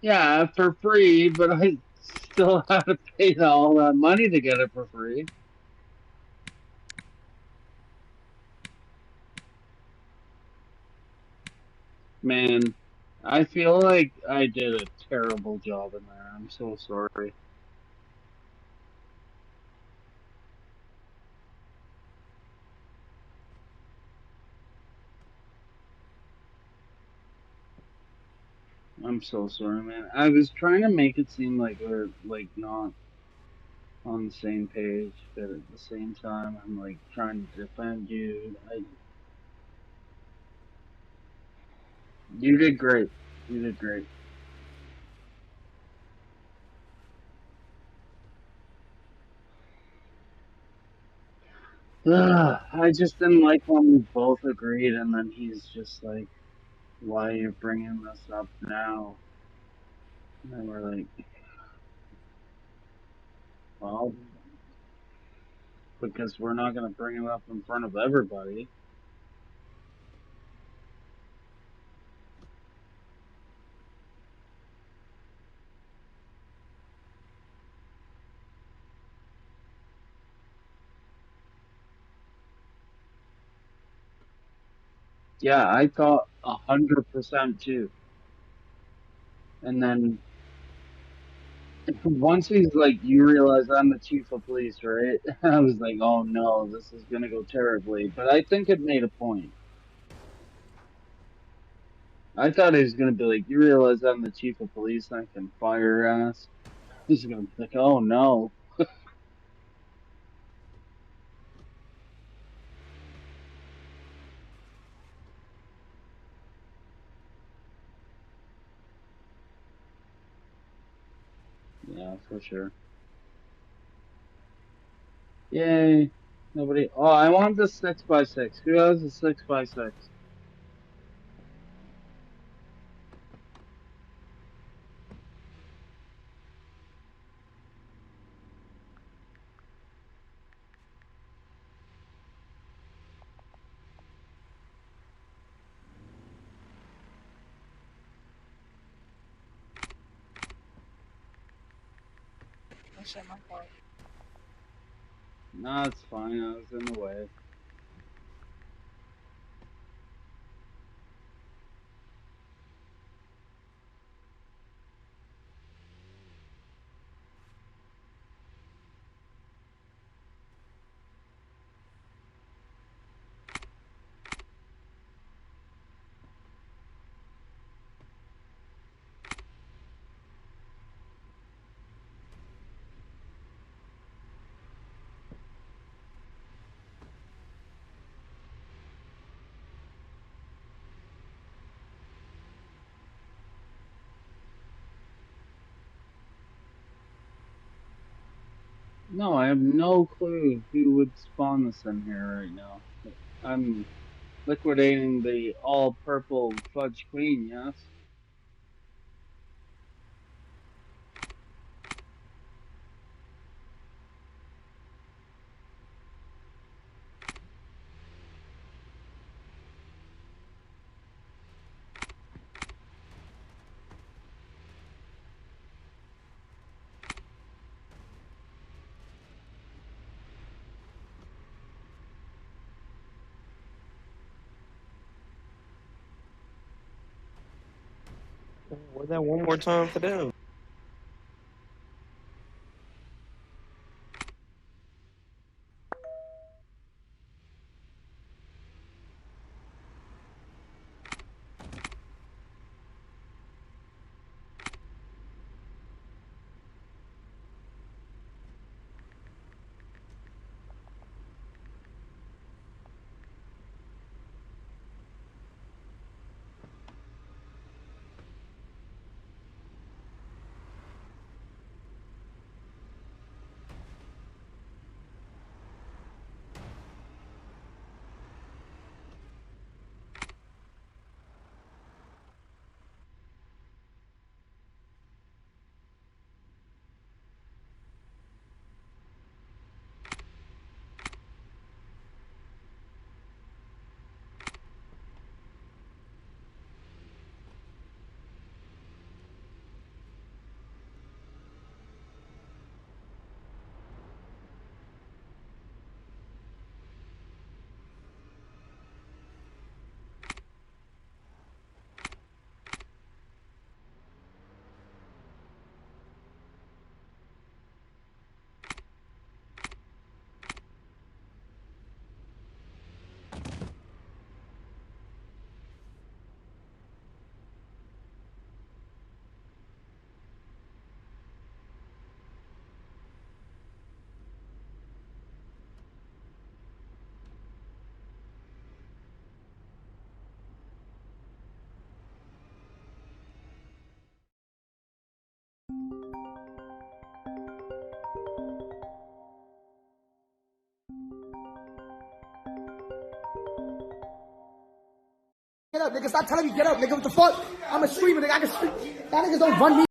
Yeah, for free, but I still had to pay all that money to get it for free. Man, I feel like I did a terrible job in there. I'm so sorry. I'm so sorry, man. I was trying to make it seem like we're like not on the same page, but at the same time, I'm like trying to defend you. You did great. You did great. I just didn't like when we both agreed, and then he's just like, "Why are you bringing this up now?" And then we're like, "Well, because we're not gonna bring it up in front of everybody." Yeah, I thought 100% too. And then once he's like, "You realize I'm the chief of police, right?" I was like, "Oh no, this is gonna go terribly." But I think it made a point. I thought he was gonna be like, "You realize I'm the chief of police and I can fire your ass." He's gonna be like, "Oh no." Yeah, for sure. Yay. Nobody. Oh, I want the 6x6. Who has a 6x6? That's not my fault. No, it's fine. I was in the way. No, I have no clue who would spawn this in here right now. I'm liquidating the all purple fudge queen, yes? What's that one more time for them? up, nigga. Stop telling me get up, nigga. What the fuck? I'm a streamer, nigga. I can stream. Y'all niggas don't run me